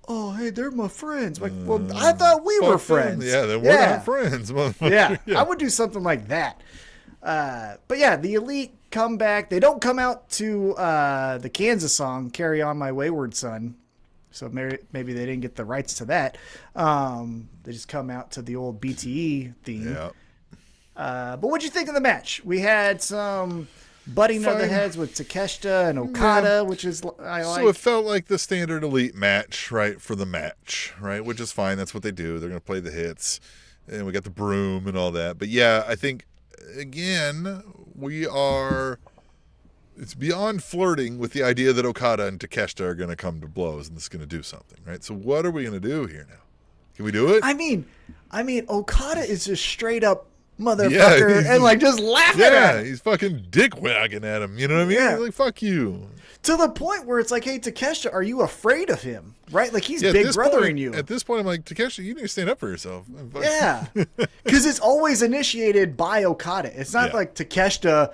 Speaker 3: oh, hey, they're my friends. Like, well, I thought we were friends.
Speaker 2: Yeah, then we're not friends.
Speaker 3: Yeah, I would do something like that. But yeah, the Elite come back. They don't come out to the Kansas song, Carry On My Wayward Son. So maybe they didn't get the rights to that. They just come out to the old BTE theme.
Speaker 2: Yeah.
Speaker 3: But what'd you think of the match? We had some butting of the heads with Takeshita and Okada, which is I like.
Speaker 2: So it felt like the standard Elite match, right, for the match, right, which is fine. That's what they do. They're going to play the hits, and we got the broom and all that. But, yeah, I think, again, it's beyond flirting with the idea that Okada and Takeshita are going to come to blows and this is going to do something, right? So what are we going to do here now? Can we do it?
Speaker 3: I mean, Okada is just straight up motherfucker and like just laughing at him.
Speaker 2: He's fucking dick wagging at him. You know what I mean?
Speaker 3: Yeah.
Speaker 2: He's like, fuck you.
Speaker 3: To the point where it's like, hey, Takeshita, are you afraid of him? Right? Like he's big brothering you.
Speaker 2: At this point, I'm like, Takeshita, you need to stand up for yourself.
Speaker 3: Yeah. Because it's always initiated by Okada. It's not like Takeshita,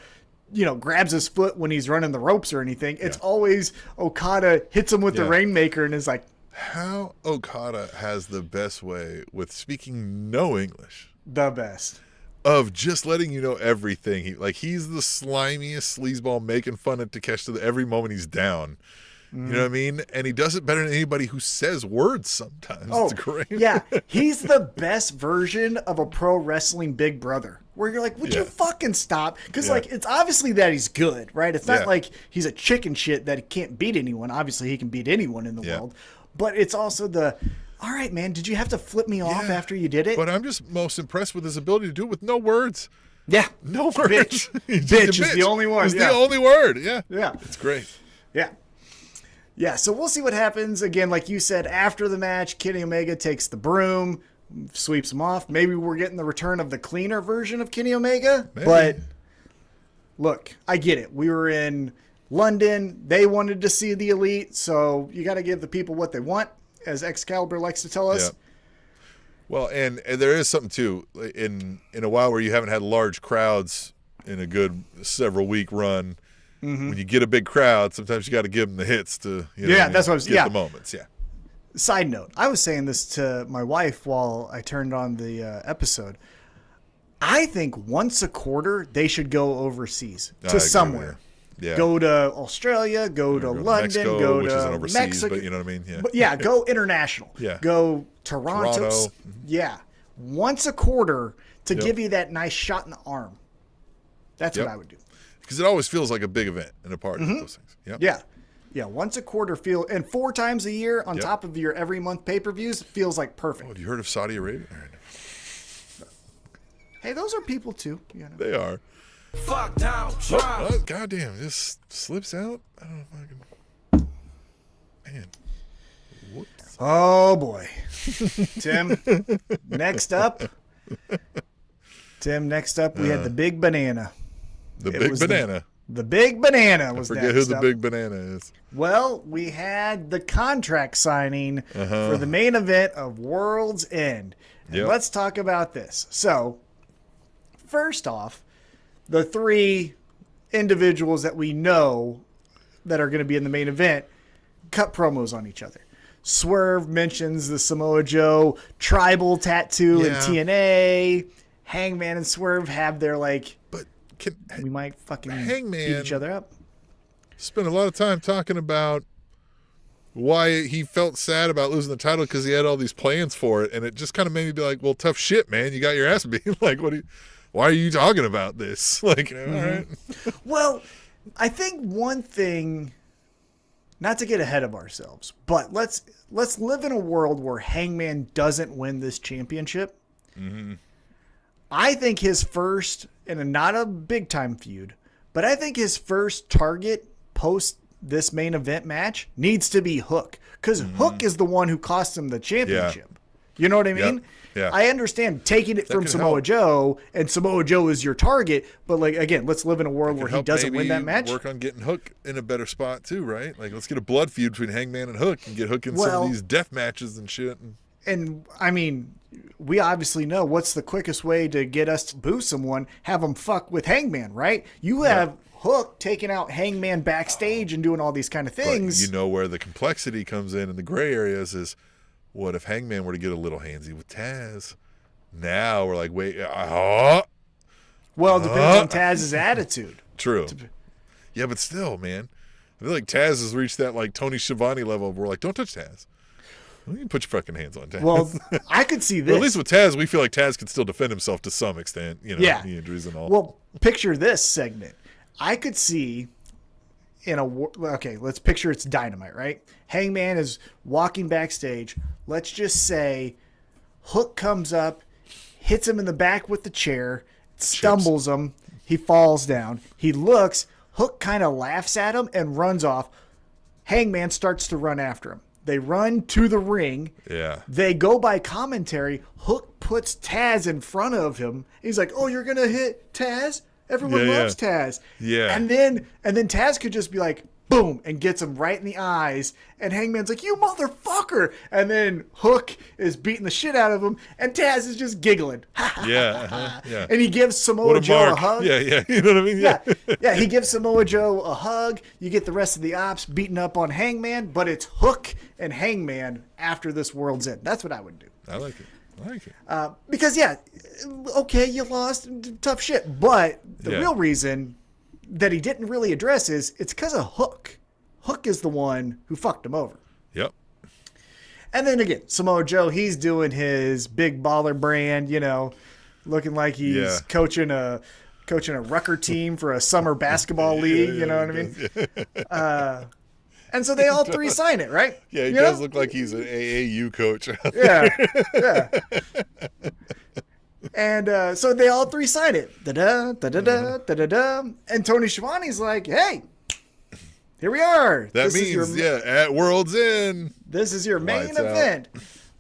Speaker 3: grabs his foot when he's running the ropes or anything. It's always Okada hits him with the Rainmaker and is like.
Speaker 2: How Okada has the best way with speaking no English.
Speaker 3: The best.
Speaker 2: Of just letting you know everything. He's the slimiest sleazeball making fun of Takeshita every moment he's down. You know what I mean? And he does it better than anybody who says words sometimes.
Speaker 3: Oh,
Speaker 2: it's great.
Speaker 3: Yeah. He's the best version of a pro wrestling big brother. Where you're like, would you fucking stop? Because, it's obviously that he's good, right? It's not like he's a chicken shit that he can't beat anyone. Obviously, he can beat anyone in the world. But it's also all right, man, did you have to flip me off after you did it?
Speaker 2: But I'm just most impressed with his ability to do it with no words.
Speaker 3: Yeah.
Speaker 2: No words.
Speaker 3: Bitch. Bitch is the only one.
Speaker 2: It's the only word. Yeah.
Speaker 3: Yeah.
Speaker 2: It's great.
Speaker 3: Yeah. Yeah, so we'll see what happens. Again, like you said, after the match, Kenny Omega takes the broom, sweeps him off. Maybe we're getting the return of the cleaner version of Kenny Omega.
Speaker 2: Maybe.
Speaker 3: But look, I get it. We were in London. They wanted to see the Elite, so you got to give the people what they want, as Excalibur likes to tell us.
Speaker 2: Yeah. Well, and there is something, too, in a while where you haven't had large crowds in a good several-week run. When you get a big crowd, sometimes you got to give them the hits to
Speaker 3: that's what I was
Speaker 2: get the moments. Yeah.
Speaker 3: Side note, I was saying this to my wife while I turned on the episode. I think once a quarter they should go overseas to somewhere.
Speaker 2: Yeah.
Speaker 3: Go to Australia, go to London,
Speaker 2: Mexico,
Speaker 3: go
Speaker 2: which
Speaker 3: to
Speaker 2: isn't overseas,
Speaker 3: Mexico.
Speaker 2: but you know what I mean? Yeah.
Speaker 3: But go international.
Speaker 2: Yeah.
Speaker 3: Go Toronto. Yeah. Once a quarter to give you that nice shot in the arm. That's what I would do.
Speaker 2: Because it always feels like a big event and a part of those things. Yep.
Speaker 3: Yeah. Yeah. Once a quarter and 4 times a year on top of your every month pay-per-views feels like perfect.
Speaker 2: Oh, have you heard of Saudi Arabia?
Speaker 3: Hey, those are people too.
Speaker 2: They are.
Speaker 5: Fuck down, try.
Speaker 2: Oh, goddamn, this slips out. I don't know if I can. Man. Whoops.
Speaker 3: Oh boy. Tim, next up, we had the big banana.
Speaker 2: The big banana.
Speaker 3: The big banana was
Speaker 2: Forget who the big banana is.
Speaker 3: Well, we had the contract signing for the main event of World's End. And let's talk about this. So, first off, the 3 individuals that we know that are going to be in the main event cut promos on each other. Swerve mentions the Samoa Joe tribal tattoo in TNA. Hangman and Swerve have their we might fucking
Speaker 2: Hangman
Speaker 3: beat each other up.
Speaker 2: Spent a lot of time talking about why he felt sad about losing the title because he had all these plans for it, and it just kind of made me be like, well, tough shit, man. You got your ass beat. Why are you talking about this? All right.
Speaker 3: Well, I think one thing, not to get ahead of ourselves, but let's live in a world where Hangman doesn't win this championship. I think his first, and not a big time feud, but I think his first target post this main event match needs to be Hook, because Hook is the one who cost him the championship. You know what I mean?
Speaker 2: Yeah.
Speaker 3: I understand taking it from Samoa Joe, and Samoa Joe is your target, but again, let's live in a world where he doesn't win that match.
Speaker 2: Work on getting Hook in a better spot too, right? Let's get a blood feud between Hangman and Hook and get Hook in some of these death matches and shit.
Speaker 3: And I mean, we obviously know what's the quickest way to get us to boo someone, have them fuck with Hangman, right? You have Hook taking out Hangman backstage and doing all these kind of things.
Speaker 2: But you know where the complexity comes in the gray areas is, what if Hangman were to get a little handsy with Taz? Now we're like, wait,
Speaker 3: well, it depends on Taz's attitude.
Speaker 2: True. Yeah, but still, man, I feel like Taz has reached that like Tony Schiavone level where we're like, don't touch Taz. You can put your fucking hands on Taz.
Speaker 3: Well, I could see this.
Speaker 2: Well, at least with Taz, we feel like Taz can still defend himself to some extent. You know,
Speaker 3: Yeah.
Speaker 2: the injuries and all.
Speaker 3: Well, picture this segment. I could see okay, let's picture it's Dynamite, right? Hangman is walking backstage. Let's just say Hook comes up, hits him in the back with the chair, stumbles him. He falls down. He looks. Hook kind of laughs at him and runs off. Hangman starts to run after him. They run to the ring.
Speaker 2: Yeah.
Speaker 3: They go by commentary. Hook puts Taz in front of him. He's like, "Oh, you're gonna hit Taz? Everyone loves Taz."
Speaker 2: Yeah.
Speaker 3: And then Taz could just be like, boom, and gets him right in the eyes. And Hangman's like, "You motherfucker!" And then Hook is beating the shit out of him, and Taz is just giggling.
Speaker 2: Yeah.
Speaker 3: And he gives Samoa Joe a hug.
Speaker 2: Yeah. You know what I mean?
Speaker 3: Yeah. He gives Samoa Joe a hug. You get the rest of the ops beating up on Hangman, but it's Hook and Hangman after this World's End. That's what I would do.
Speaker 2: I like it.
Speaker 3: Because, okay, you lost, tough shit. But the real reason that he didn't really address is it's because of Hook. Hook is the one who fucked him over.
Speaker 2: Yep.
Speaker 3: And then again, Samoa Joe, he's doing his big baller brand, looking like he's coaching a Rucker team for a summer basketball league. You know what I mean? And so they all three sign it, right?
Speaker 2: Yeah, he does look like he's an AAU coach.
Speaker 3: Yeah. And so they all three sign it. Da-da, da-da-da, da-da-da. And Tony Schiavone's like, "Hey, here we are.
Speaker 2: That means, at World's End.
Speaker 3: This is your main
Speaker 2: Lights out.
Speaker 3: event.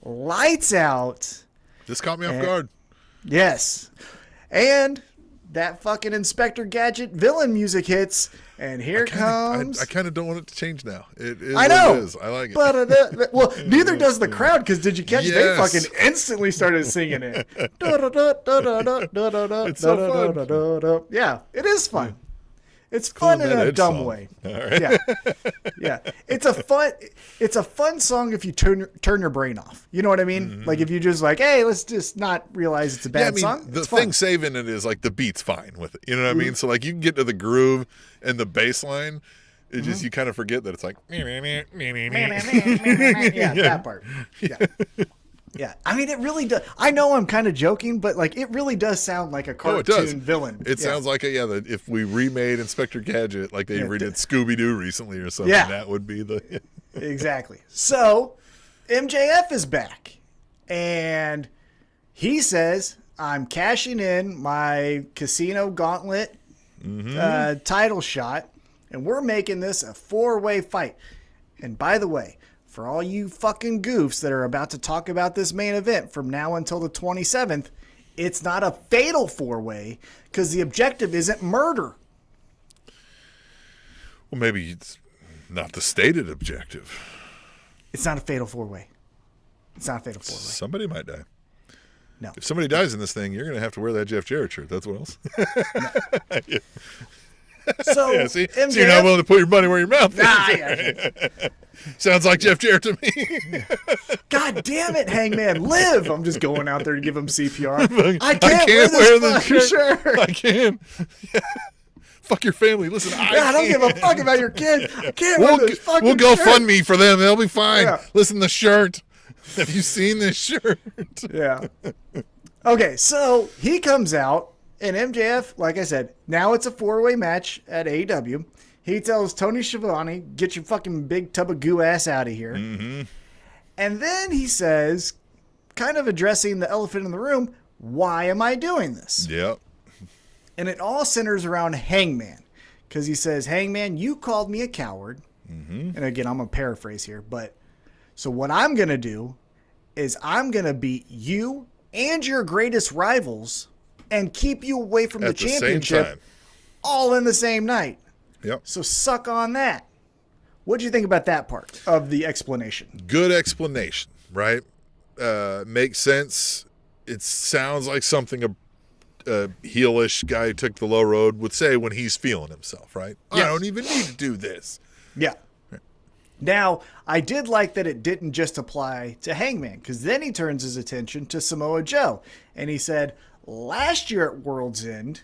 Speaker 3: Lights out."
Speaker 2: This caught me off guard.
Speaker 3: Yes. And that fucking Inspector Gadget villain music hits. And here comes...
Speaker 2: I kind of don't want it to change now. It is
Speaker 3: I know.
Speaker 2: what it is. I like it.
Speaker 3: But, well, neither does the crowd, because did you catch they
Speaker 2: Yes.
Speaker 3: fucking instantly started singing it.
Speaker 2: It's so fun.
Speaker 3: Yeah, it is fun. It's fun in a dumb way.
Speaker 2: All right.
Speaker 3: Yeah. It's a fun song if you turn your brain off. You know what I mean?
Speaker 2: Mm-hmm.
Speaker 3: Like if you just like, hey, let's just not realize it's a bad song.
Speaker 2: The
Speaker 3: it's fun.
Speaker 2: thing saving it is like the beat's fine with it. You know what I mean? So like you can get to the groove and the bass line. It just, you kind of forget that it's like.
Speaker 3: Yeah, that part. Yeah. Yeah, I mean, it really does. I know I'm kind of joking, but like, it really does sound like a cartoon villain.
Speaker 2: It sounds like if we remade Inspector Gadget, like they redid Scooby Doo recently or something, that would be the.
Speaker 3: Exactly. So, MJF is back, and he says, "I'm cashing in my Casino Gauntlet title shot, and we're making this a 4-way fight." And by the way, for all you fucking goofs that are about to talk about this main event from now until the 27th, it's not a fatal 4-way because the objective isn't murder.
Speaker 2: Well, maybe it's not the stated objective.
Speaker 3: It's not a fatal 4-way. It's not a fatal 4-way.
Speaker 2: Somebody might die.
Speaker 3: No.
Speaker 2: If somebody dies in this thing, you're going to have to wear that Jeff Jarrett shirt. That's what else.
Speaker 3: So,
Speaker 2: Yeah, see?
Speaker 3: MJF,
Speaker 2: So you're not willing to put your money where your mouth is. Sounds like Jeff Jarrett to me.
Speaker 3: God damn it, Hangman, live! I'm just going out there to give him CPR. I can't
Speaker 2: wear
Speaker 3: wear this
Speaker 2: the
Speaker 3: fucking shirt.
Speaker 2: I can. Fuck your family. Listen,
Speaker 3: I don't give a fuck about your kid. I can't wear this fucking
Speaker 2: We'll go
Speaker 3: shirt.
Speaker 2: fund me for them. They'll be fine.
Speaker 3: Yeah.
Speaker 2: Listen, the shirt. Have you seen this shirt?
Speaker 3: Yeah. Okay, so he comes out, and MJF, like I said, now it's a 4-way match at AEW. He tells Tony Schiavone, "Get your fucking big tub of goo ass out of here." Mm-hmm. And then he says, kind of addressing the elephant in the room, "Why am I doing this?"
Speaker 2: Yep.
Speaker 3: And it all centers around Hangman. Because he says, "Hangman, you called me a coward." Mm-hmm. And again, I'm going to paraphrase here. But so what I'm going to do is I'm going to beat you and your greatest rivals and keep you away from the
Speaker 2: Same
Speaker 3: championship
Speaker 2: time.
Speaker 3: all in the same night.
Speaker 2: Yep.
Speaker 3: So suck on that. What do you think about that part of the explanation?
Speaker 2: Good explanation, right? Makes sense. It sounds like something a heelish guy who took the low road would say when he's feeling himself, right?
Speaker 3: Yes.
Speaker 2: I don't even need to do this.
Speaker 3: Yeah. Now, I did like that it didn't just apply to Hangman, because then he turns his attention to Samoa Joe. And he said, last year at World's End,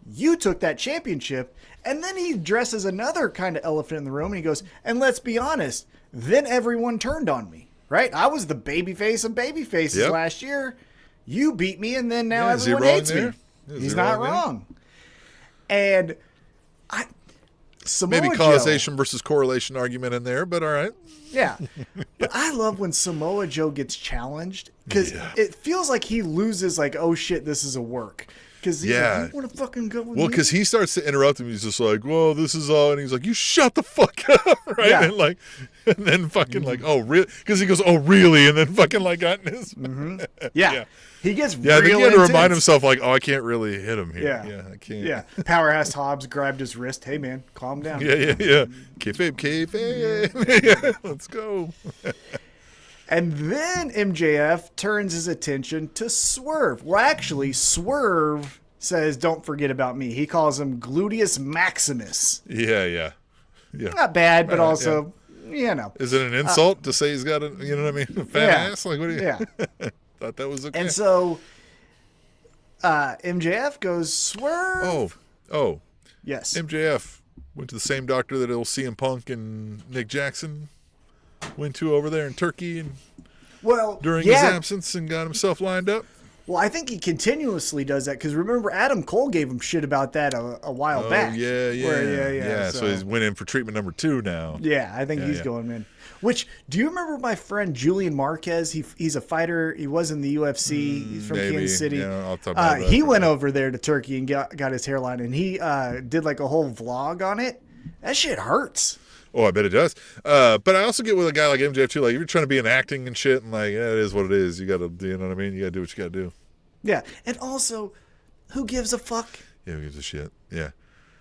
Speaker 3: you took that championship. And then he addresses another kind of elephant in the room, and he goes, and let's be honest, then everyone turned on me, right? I was the babyface of babyfaces last year. You beat me, and then now everyone hates me. He's not wrong. And Samoa
Speaker 2: maybe causation versus correlation argument in there, but all right.
Speaker 3: Yeah. But I love when Samoa Joe gets challenged because it feels like he loses, like, oh shit, this is a work. Because he's like, you want to fucking go with me?
Speaker 2: Well, because he starts to interrupt him. He's just like, well, this is all. And he's like, you shut the fuck up. Right. Yeah. And then fucking like, oh, really? Because he goes, oh, really? And then fucking like got in his.
Speaker 3: Yeah. He gets
Speaker 2: I think he had to remind himself, like, oh, I can't really hit him here.
Speaker 3: Yeah.
Speaker 2: I can't.
Speaker 3: Yeah. Powerhouse Hobbs grabbed his wrist. Hey, man, calm down.
Speaker 2: Yeah. Kayfabe. Yeah, let's go.
Speaker 3: And then MJF turns his attention to Swerve. Well, actually, Swerve says, don't forget about me. He calls him Gluteus Maximus.
Speaker 2: Yeah.
Speaker 3: Not bad, but also, you know.
Speaker 2: Is it an insult to say he's got a, you know what I mean, a fat ass? Like, what do you?
Speaker 3: Yeah.
Speaker 2: Thought that was okay.
Speaker 3: And so MJF goes, Swerve.
Speaker 2: Oh.
Speaker 3: Yes.
Speaker 2: MJF went to the same doctor that old CM Punk and Nick Jackson went to over there in Turkey and during his absence and got himself lined up.
Speaker 3: Well, I think he continuously does that because remember Adam Cole gave him shit about that a while back.
Speaker 2: Yeah. So he's went in for treatment number 2 now.
Speaker 3: Yeah, I think he's going in. Which, do you remember my friend Julian Marquez? He's a fighter. He was in the UFC. He's from Kansas City.
Speaker 2: Yeah, I'll talk about that.
Speaker 3: He went over there to Turkey and got his hairline, and he did like a whole vlog on it. That shit hurts.
Speaker 2: Oh, I bet it does. But I also get with a guy like MJF too. Like, if you're trying to be in acting and shit, and like, it is what it is. You gotta, you know what I mean? You gotta do what you gotta do.
Speaker 3: Yeah, and also, who gives a fuck?
Speaker 2: Yeah, who gives a shit? Yeah.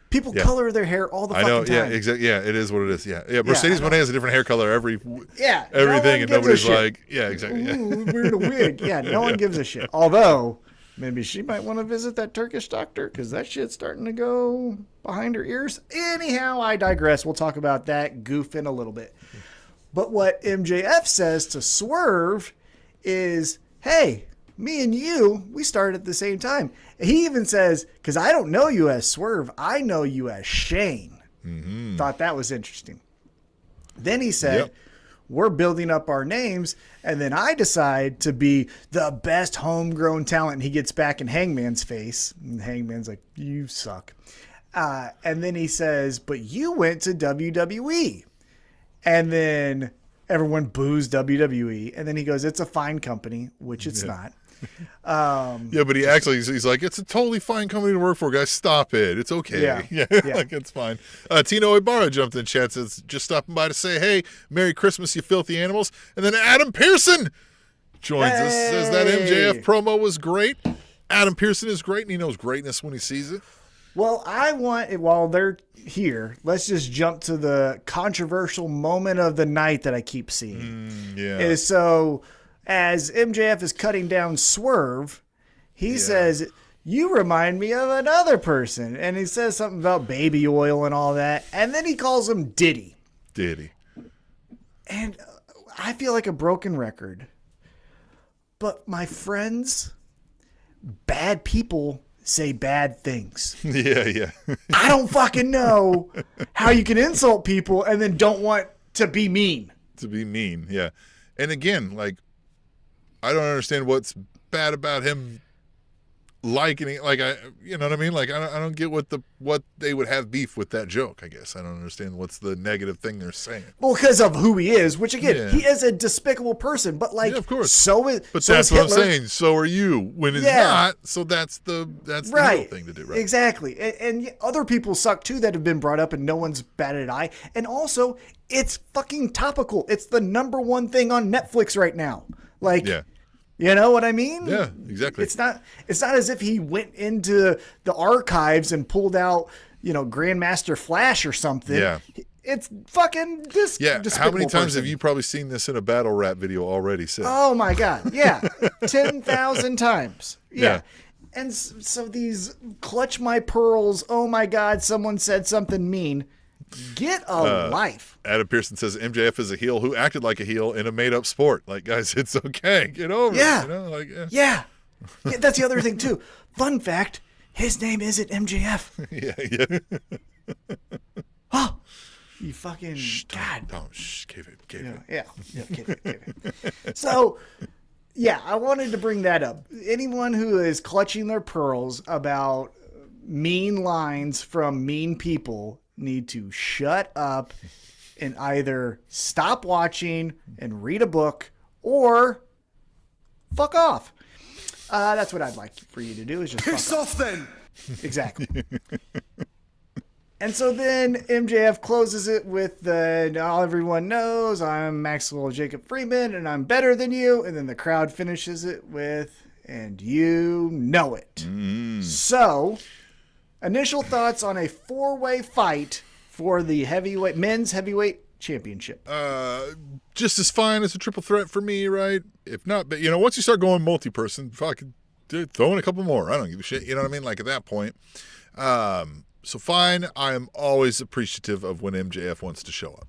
Speaker 3: People color their hair all the fucking time.
Speaker 2: Yeah, exactly. Yeah, it is what it is. Yeah. Mercedes Moné has a different hair color everything, and nobody's like, yeah, exactly. Yeah.
Speaker 3: Ooh, we're in a wig. Yeah, no one gives a shit. Although, maybe she might want to visit that Turkish doctor because that shit's starting to go behind her ears. Anyhow, I digress. We'll talk about that goof in a little bit. But what MJF says to Swerve is, hey, me and you, we started at the same time. He even says, because I don't know you as Swerve, I know you as Shane. Mm-hmm. Thought that was interesting. Then he said, we're building up our names, and then I decide to be the best homegrown talent. And he gets back in Hangman's face, and Hangman's like, you suck. And then he says, but you went to WWE. And then everyone boos WWE. And then he goes, it's a fine company, which it's not.
Speaker 2: But he actually, he's like, it's a totally fine company to work for, guys. Stop it. It's okay. Yeah. Like, it's fine. Tino Ibarra jumped in chat, says, just stopping by to say, hey, Merry Christmas, you filthy animals. And then Adam Pearson joins us, says that MJF promo was great. Adam Pearson is great, and he knows greatness when he sees it.
Speaker 3: Well, I want, while they're here, let's just jump to the controversial moment of the night that I keep seeing. Is so, as MJF is cutting down Swerve, he says, you remind me of another person. And he says something about baby oil and all that. And then he calls him Diddy. And I feel like a broken record. But my friends, bad people say bad things. I don't fucking know how you can insult people and then don't want to be mean.
Speaker 2: And again, like, I don't understand what's bad about him liking it. Like, you know what I mean? Like, I don't get what they would have beef with that joke, I guess. I don't understand what's the negative thing they're saying.
Speaker 3: Well, because of who he is, which again, he is a despicable person, but like,
Speaker 2: of course.
Speaker 3: But
Speaker 2: that's what I'm saying. So are you when it's not. So that's the evil thing to do, right?
Speaker 3: Exactly. And other people suck too that have been brought up and no one's batted an eye. And also, it's fucking topical. It's the #1 thing on Netflix right now. Like, you know what I mean?
Speaker 2: Yeah, exactly.
Speaker 3: It's not as if he went into the archives and pulled out, Grandmaster Flash or something.
Speaker 2: Yeah.
Speaker 3: It's fucking despicable.
Speaker 2: How many times have you probably seen this in a battle rap video already? Sid?
Speaker 3: Oh my God. Yeah. 10,000 times. Yeah. And so these clutch my pearls. Oh my God. Someone said something mean. Get a life.
Speaker 2: Adam Pearson says MJF is a heel who acted like a heel in a made-up sport. Like, guys, it's okay. Get over it.
Speaker 3: Yeah, that's the other thing, too. Fun fact, his name isn't MJF.
Speaker 2: Yeah.
Speaker 3: Oh, you fucking God.
Speaker 2: Don't cave it.
Speaker 3: Yeah, give it. So, yeah, I wanted to bring that up. Anyone who is clutching their pearls about mean lines from mean people need to shut up and either stop watching and read a book or fuck off. That's what I'd like for you to do is just
Speaker 5: Piss off then.
Speaker 3: Exactly. And so then MJF closes it with now everyone knows I'm Maxwell Jacob Freeman and I'm better than you. And then the crowd finishes it with, and you know it. So, initial thoughts on a 4-way fight for the men's heavyweight championship.
Speaker 2: Just as fine as a triple threat for me, right? If not, but once you start going multi-person, fucking throw in a couple more. I don't give a shit. You know what I mean? Like at that point. So fine, I'm always appreciative of when MJF wants to show up,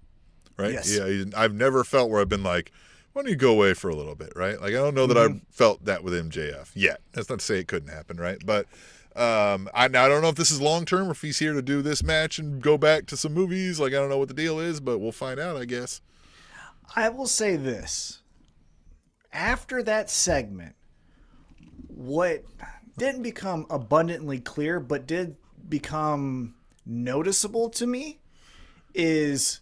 Speaker 2: right?
Speaker 3: Yes.
Speaker 2: Yeah, I've never felt where I've been like, why don't you go away for a little bit, right? Like I don't know that I've felt that with MJF yet. That's not to say it couldn't happen, right? But I don't know if this is long term or if he's here to do this match and go back to some movies. Like I don't know what the deal is, but we'll find out, I guess.
Speaker 3: I will say this. After that segment, what didn't become abundantly clear, but did become noticeable to me is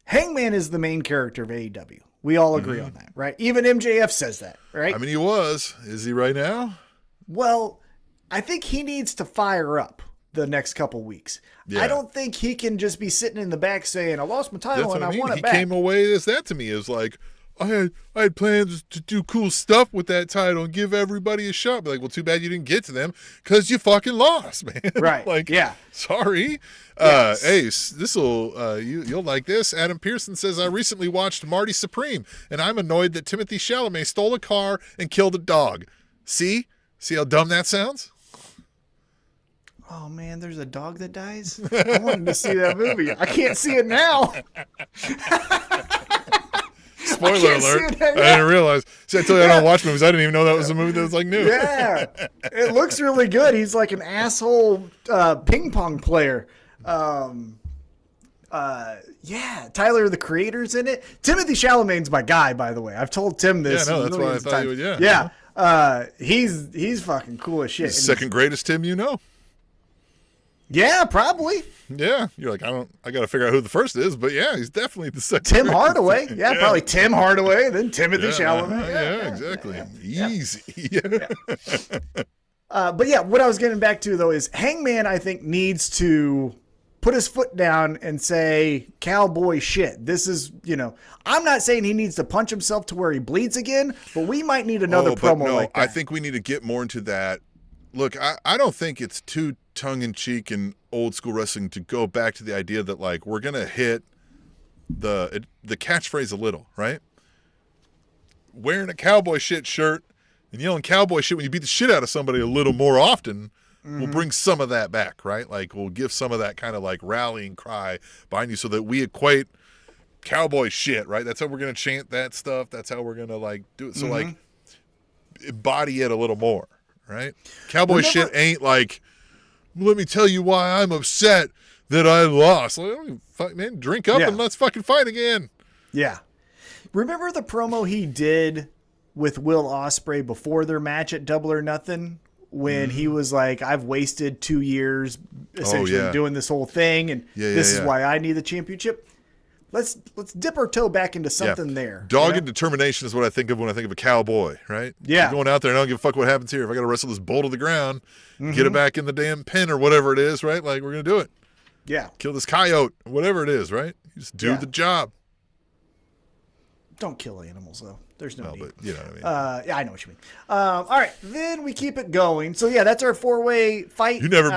Speaker 3: Hangman is the main character of AEW. We all agree on that, right? Even MJF says that, right?
Speaker 2: I mean, he was. Is he right now?
Speaker 3: Well, I think he needs to fire up the next couple weeks.
Speaker 2: Yeah.
Speaker 3: I don't think he can just be sitting in the back saying, I lost my title
Speaker 2: That's
Speaker 3: and
Speaker 2: what
Speaker 3: I want it
Speaker 2: he
Speaker 3: back.
Speaker 2: came away as that to me. It was like, I had plans to do cool stuff with that title and give everybody a shot. But like, well, too bad you didn't get to them because you fucking lost, man.
Speaker 3: Right.
Speaker 2: Like,
Speaker 3: yeah.
Speaker 2: Sorry.
Speaker 3: Yes.
Speaker 2: Ace, this'll you'll like this. Adam Pearson says, I recently watched Marty Supreme, and I'm annoyed that Timothy Chalamet stole a car and killed a dog. See how dumb that sounds?
Speaker 3: Oh man, there's a dog that dies. I wanted to see that movie. I can't see it now.
Speaker 2: Spoiler alert. I didn't realize. See, I told you I don't watch movies. I didn't even know that was a movie that was like new.
Speaker 3: Yeah. It looks really good. He's like an asshole ping pong player. Yeah, Tyler, the creator's in it. Timothy Chalamet's my guy, by the way. I've told Tim this.
Speaker 2: Yeah, no, that's why I thought you would, yeah.
Speaker 3: Yeah. He's fucking cool as shit.
Speaker 2: He's the second greatest Tim you know.
Speaker 3: Yeah, probably.
Speaker 2: Yeah, you're like, I got to figure out who the first is, but yeah, he's definitely the second.
Speaker 3: Tim Hardaway. Yeah, probably Tim Hardaway, then Timothy Chalamet.
Speaker 2: Yeah, exactly. Easy. Yeah.
Speaker 3: But yeah, what I was getting back to though is Hangman, I think, needs to put his foot down and say cowboy shit. This is, I'm not saying he needs to punch himself to where he bleeds again, but we might need another promo like that.
Speaker 2: I think we need to get more into that. Look, I don't think it's too tongue-in-cheek and old school wrestling to go back to the idea that like we're gonna hit the catchphrase a little, right? Wearing a cowboy shit shirt and yelling cowboy shit when you beat the shit out of somebody a little more often will bring some of that back, right? Like we'll give some of that kind of like rallying cry behind you so that we equate cowboy shit, right? That's how we're gonna chant that stuff. That's how we're gonna like do it. So like embody it a little more, right? Cowboy shit ain't like, let me tell you why I'm upset that I lost. Like, fuck, man, drink up and let's fucking fight again.
Speaker 3: Yeah. Remember the promo he did with Will Ospreay before their match at Double or Nothing when he was like, I've wasted 2 years essentially doing this whole thing and this is why I need the championship. Let's dip our toe back into something there.
Speaker 2: Dog and determination is what I think of when I think of a cowboy, right?
Speaker 3: Yeah.
Speaker 2: You're going out there and I don't give a fuck what happens here. If I got to wrestle this bull to the ground, get it back in the damn pen or whatever it is, right? Like, we're going to do it.
Speaker 3: Yeah.
Speaker 2: Kill this coyote, whatever it is, right? You just do the job.
Speaker 3: Don't kill animals, though. There's no need.
Speaker 2: But you know what I mean.
Speaker 3: Yeah, I know what you mean. All right, then we keep it going. So yeah, that's our 4-way fight.
Speaker 2: You never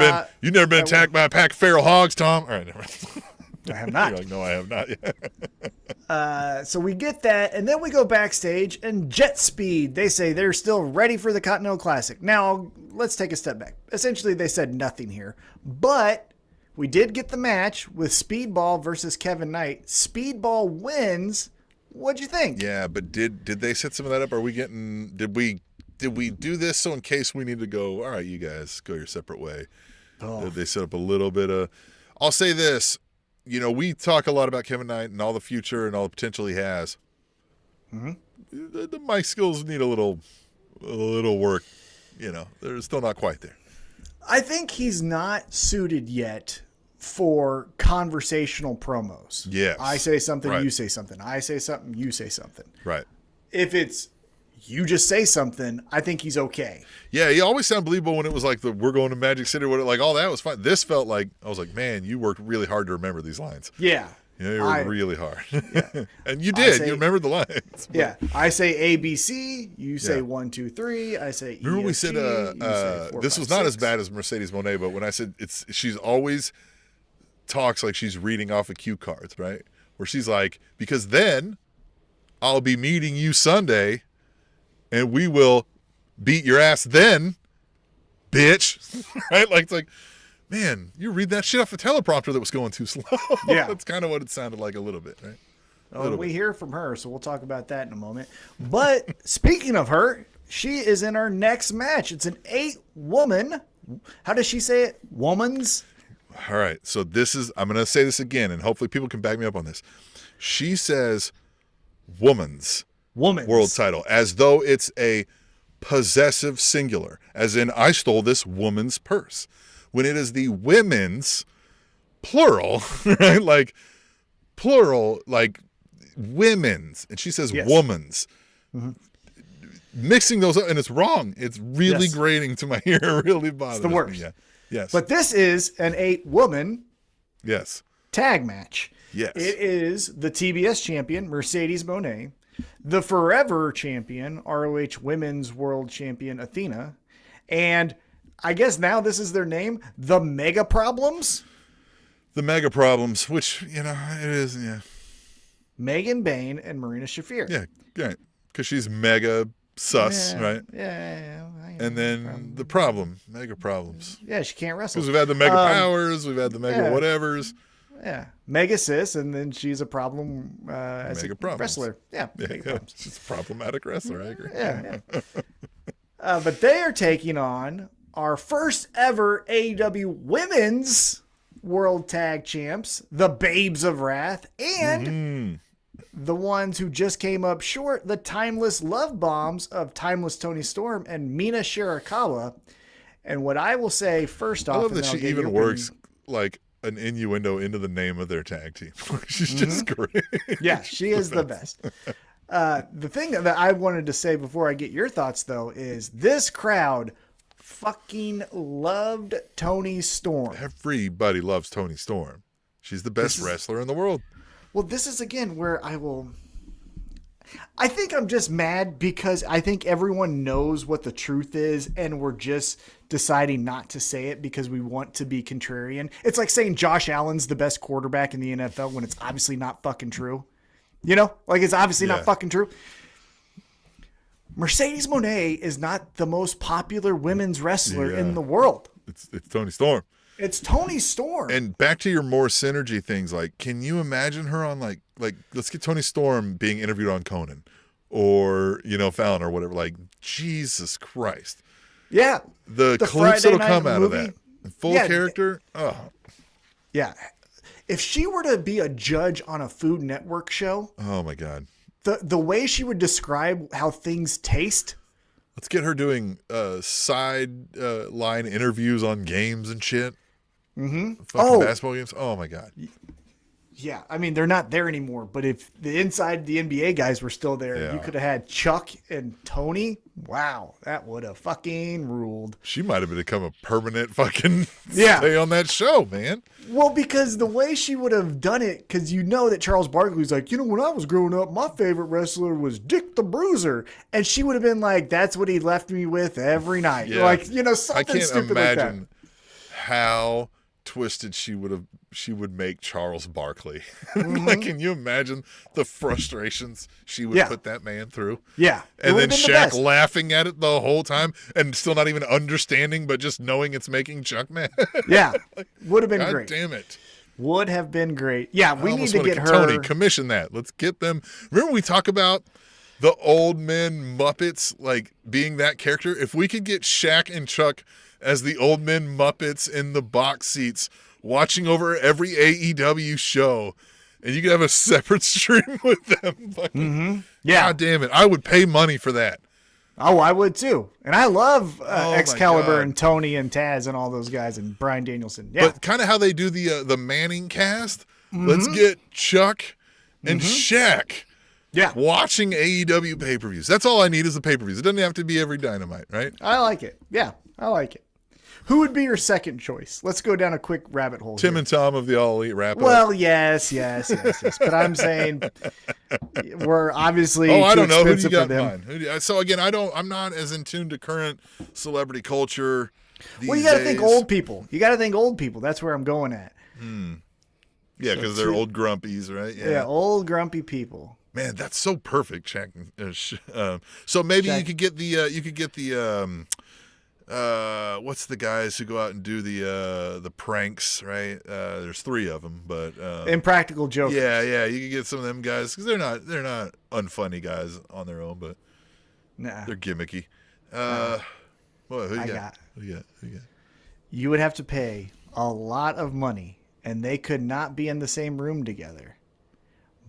Speaker 2: been attacked by a pack of feral hogs, Tom. All right, never mind.
Speaker 3: I have not.
Speaker 2: You're like, no, I have not yet.
Speaker 3: So we get that, and then we go backstage, and Jet Speed, they say they're still ready for the Continental Classic. Now, let's take a step back. Essentially, they said nothing here, but we did get the match with Speedball versus Kevin Knight. Speedball wins. What'd you think?
Speaker 2: Yeah, but did they set some of that up? Did we did we do this so in case we need to go, all right, you guys go your separate way? They set up a little bit of, I'll say this, we talk a lot about Kevin Knight and all the future and all the potential he has. The mic skills need a little work. They're still not quite there.
Speaker 3: I think he's not suited yet for conversational promos.
Speaker 2: Yes.
Speaker 3: I say something,
Speaker 2: right.
Speaker 3: You say something. I say something, you say something.
Speaker 2: Right.
Speaker 3: If it's you just say something, I think he's okay.
Speaker 2: Yeah, he always sounded believable when it was like we're going to Magic City, like all that was fine. This felt like, I was like, man, you worked really hard to remember these lines.
Speaker 3: Yeah.
Speaker 2: You worked really hard.
Speaker 3: Yeah.
Speaker 2: And you did. You remembered the lines.
Speaker 3: Yeah. I say ABC, you say
Speaker 2: Yeah.
Speaker 3: 1, 2, 3. I say ESG,
Speaker 2: remember we said
Speaker 3: you say 4,
Speaker 2: this
Speaker 3: 5,
Speaker 2: was not
Speaker 3: 6.
Speaker 2: as bad as Mercedes Moné, but when I said she's always talks like she's reading off of cue cards, right? Where she's like, because then I'll be meeting you Sunday and we will beat your ass then, bitch. Right? Like, it's like, man, you read that shit off a teleprompter that was going too slow.
Speaker 3: Yeah.
Speaker 2: That's kind of what it sounded like a little bit, right?
Speaker 3: We hear from her, so we'll talk about that in a moment. But speaking of her, she is in our next match. It's an 8-woman. How does she say it? Womans?
Speaker 2: All right. So I'm going to say this again, and hopefully people can back me up on this. She says woman's world title as though it's a possessive singular, as in I stole this woman's purse, when it is the women's plural, right? Like plural, like women's, and she says woman's. Mm-hmm. Mixing those up, and it's wrong. It's really grating to my ear. It really bothers
Speaker 3: the worst.
Speaker 2: me. Yeah. Yes.
Speaker 3: But this is an 8-woman tag match.
Speaker 2: Yes.
Speaker 3: It is the TBS champion, Mercedes Moné, the Forever champion, ROH Women's World Champion, Athena, and I guess now this is their name, the Mega Problems.
Speaker 2: The Mega Problems, which, it is, yeah.
Speaker 3: Megan Bain and Marina Shafir.
Speaker 2: Yeah, right. Because she's mega sus, right?
Speaker 3: Yeah.
Speaker 2: And then the problem, Mega Problems.
Speaker 3: Yeah, she can't wrestle.
Speaker 2: Because we've had the Mega Powers, we've had the Mega whatevers.
Speaker 3: Yeah, Mega Sis, and then she's a problem as
Speaker 2: Mega
Speaker 3: a
Speaker 2: Problems.
Speaker 3: Wrestler. Yeah, Mega Problems.
Speaker 2: She's a problematic wrestler, I agree.
Speaker 3: Yeah. But they are taking on our first ever AEW Women's World Tag Champs, the Babes of Wrath, and the ones who just came up short, the Timeless Love Bombs of Timeless Tony Storm and Mina Shirakawa. And what I will say first off,
Speaker 2: I love that she even works like an innuendo into the name of their tag team. She's just great.
Speaker 3: Yeah, she is the best. The thing that I wanted to say before I get your thoughts, though, is this crowd fucking loved Tony Storm.
Speaker 2: Everybody loves Tony Storm. She's the best wrestler in the world.
Speaker 3: Well, this is, again, where I think I'm just mad because I think everyone knows what the truth is, and we're just deciding not to say it because we want to be contrarian. It's like saying Josh Allen's the best quarterback in the NFL when it's obviously not fucking true. Like it's obviously not fucking true. Mercedes Moné is not the most popular women's wrestler in the world.
Speaker 2: It's Tony Storm.
Speaker 3: It's Tony Storm.
Speaker 2: And back to your more synergy things, like, can you imagine her on like let's get Tony Storm being interviewed on Conan or, Fallon or whatever, like, Jesus Christ.
Speaker 3: Yeah.
Speaker 2: The clips
Speaker 3: Friday
Speaker 2: that'll
Speaker 3: night
Speaker 2: come out
Speaker 3: movie.
Speaker 2: of that. Full character. Oh.
Speaker 3: Yeah. If she were to be a judge on a Food Network show.
Speaker 2: Oh my God.
Speaker 3: The way she would describe how things taste.
Speaker 2: Let's get her doing side line interviews on games and shit.
Speaker 3: Mm-hmm.
Speaker 2: Fucking basketball games. Oh my God.
Speaker 3: Yeah, I mean, they're not there anymore, but if the NBA guys were still there, you could have had Chuck and Tony. Wow, that would have fucking ruled.
Speaker 2: She might have become a permanent fucking stay on that show, man.
Speaker 3: Well, because the way she would have done it, because that Charles Barkley's like, when I was growing up, my favorite wrestler was Dick the Bruiser. And she would have been like, that's what he left me with every night.
Speaker 2: Yeah.
Speaker 3: Like, something stupid like that.
Speaker 2: I can't imagine how twisted she would make Charles Barkley. Like, can you imagine the frustrations she would put that man through?
Speaker 3: Yeah.
Speaker 2: And then Shaq laughing at it the whole time and still not even understanding, but just knowing it's making Chuck mad.
Speaker 3: Yeah. Would have been
Speaker 2: God
Speaker 3: great.
Speaker 2: Damn it.
Speaker 3: Would have been great. Yeah, we need to get her.
Speaker 2: Tony, commission that. Let's get them. Remember we talk about the old men Muppets, like being that character. If we could get Shaq and Chuck as the old men Muppets in the box seats, watching over every AEW show, and you could have a separate stream with them.
Speaker 3: Yeah.
Speaker 2: God damn it. I would pay money for that.
Speaker 3: Oh, I would too. And I love
Speaker 2: my
Speaker 3: Excalibur
Speaker 2: God.
Speaker 3: and Tony and Taz and all those guys and Bryan Danielson. Yeah.
Speaker 2: But kind of how they do the Manning cast. Let's get Chuck and Shaq
Speaker 3: yeah.
Speaker 2: watching AEW pay-per-views. That's all I need is the pay-per-views. It doesn't have to be every Dynamite, right?
Speaker 3: I like it. Yeah, I like it. Who would be your second choice? Let's go down a quick rabbit hole.
Speaker 2: Tim
Speaker 3: here.
Speaker 2: and Tom of the All Elite Wrapup.
Speaker 3: Well, yes. But I'm saying we're obviously
Speaker 2: I
Speaker 3: too
Speaker 2: don't know who do you
Speaker 3: expensive
Speaker 2: got
Speaker 3: for
Speaker 2: in
Speaker 3: them.
Speaker 2: mind. So again, I'm not as in tune to current celebrity culture.
Speaker 3: Well, you got to think old people. That's where I'm going at.
Speaker 2: Yeah, because they're old grumpies, right?
Speaker 3: Yeah, old grumpy people.
Speaker 2: Man, that's so perfect, Shaq. So maybe
Speaker 3: Shaq.
Speaker 2: you could get the what's the guys who go out and do the pranks, right? There's 3 of them, but
Speaker 3: Impractical Jokers.
Speaker 2: yeah, you could get some of them guys because they're not unfunny guys on their own, but
Speaker 3: Nah.
Speaker 2: they're gimmicky. Who you got? Who you got?
Speaker 3: You would have to pay a lot of money, and they could not be in the same room together.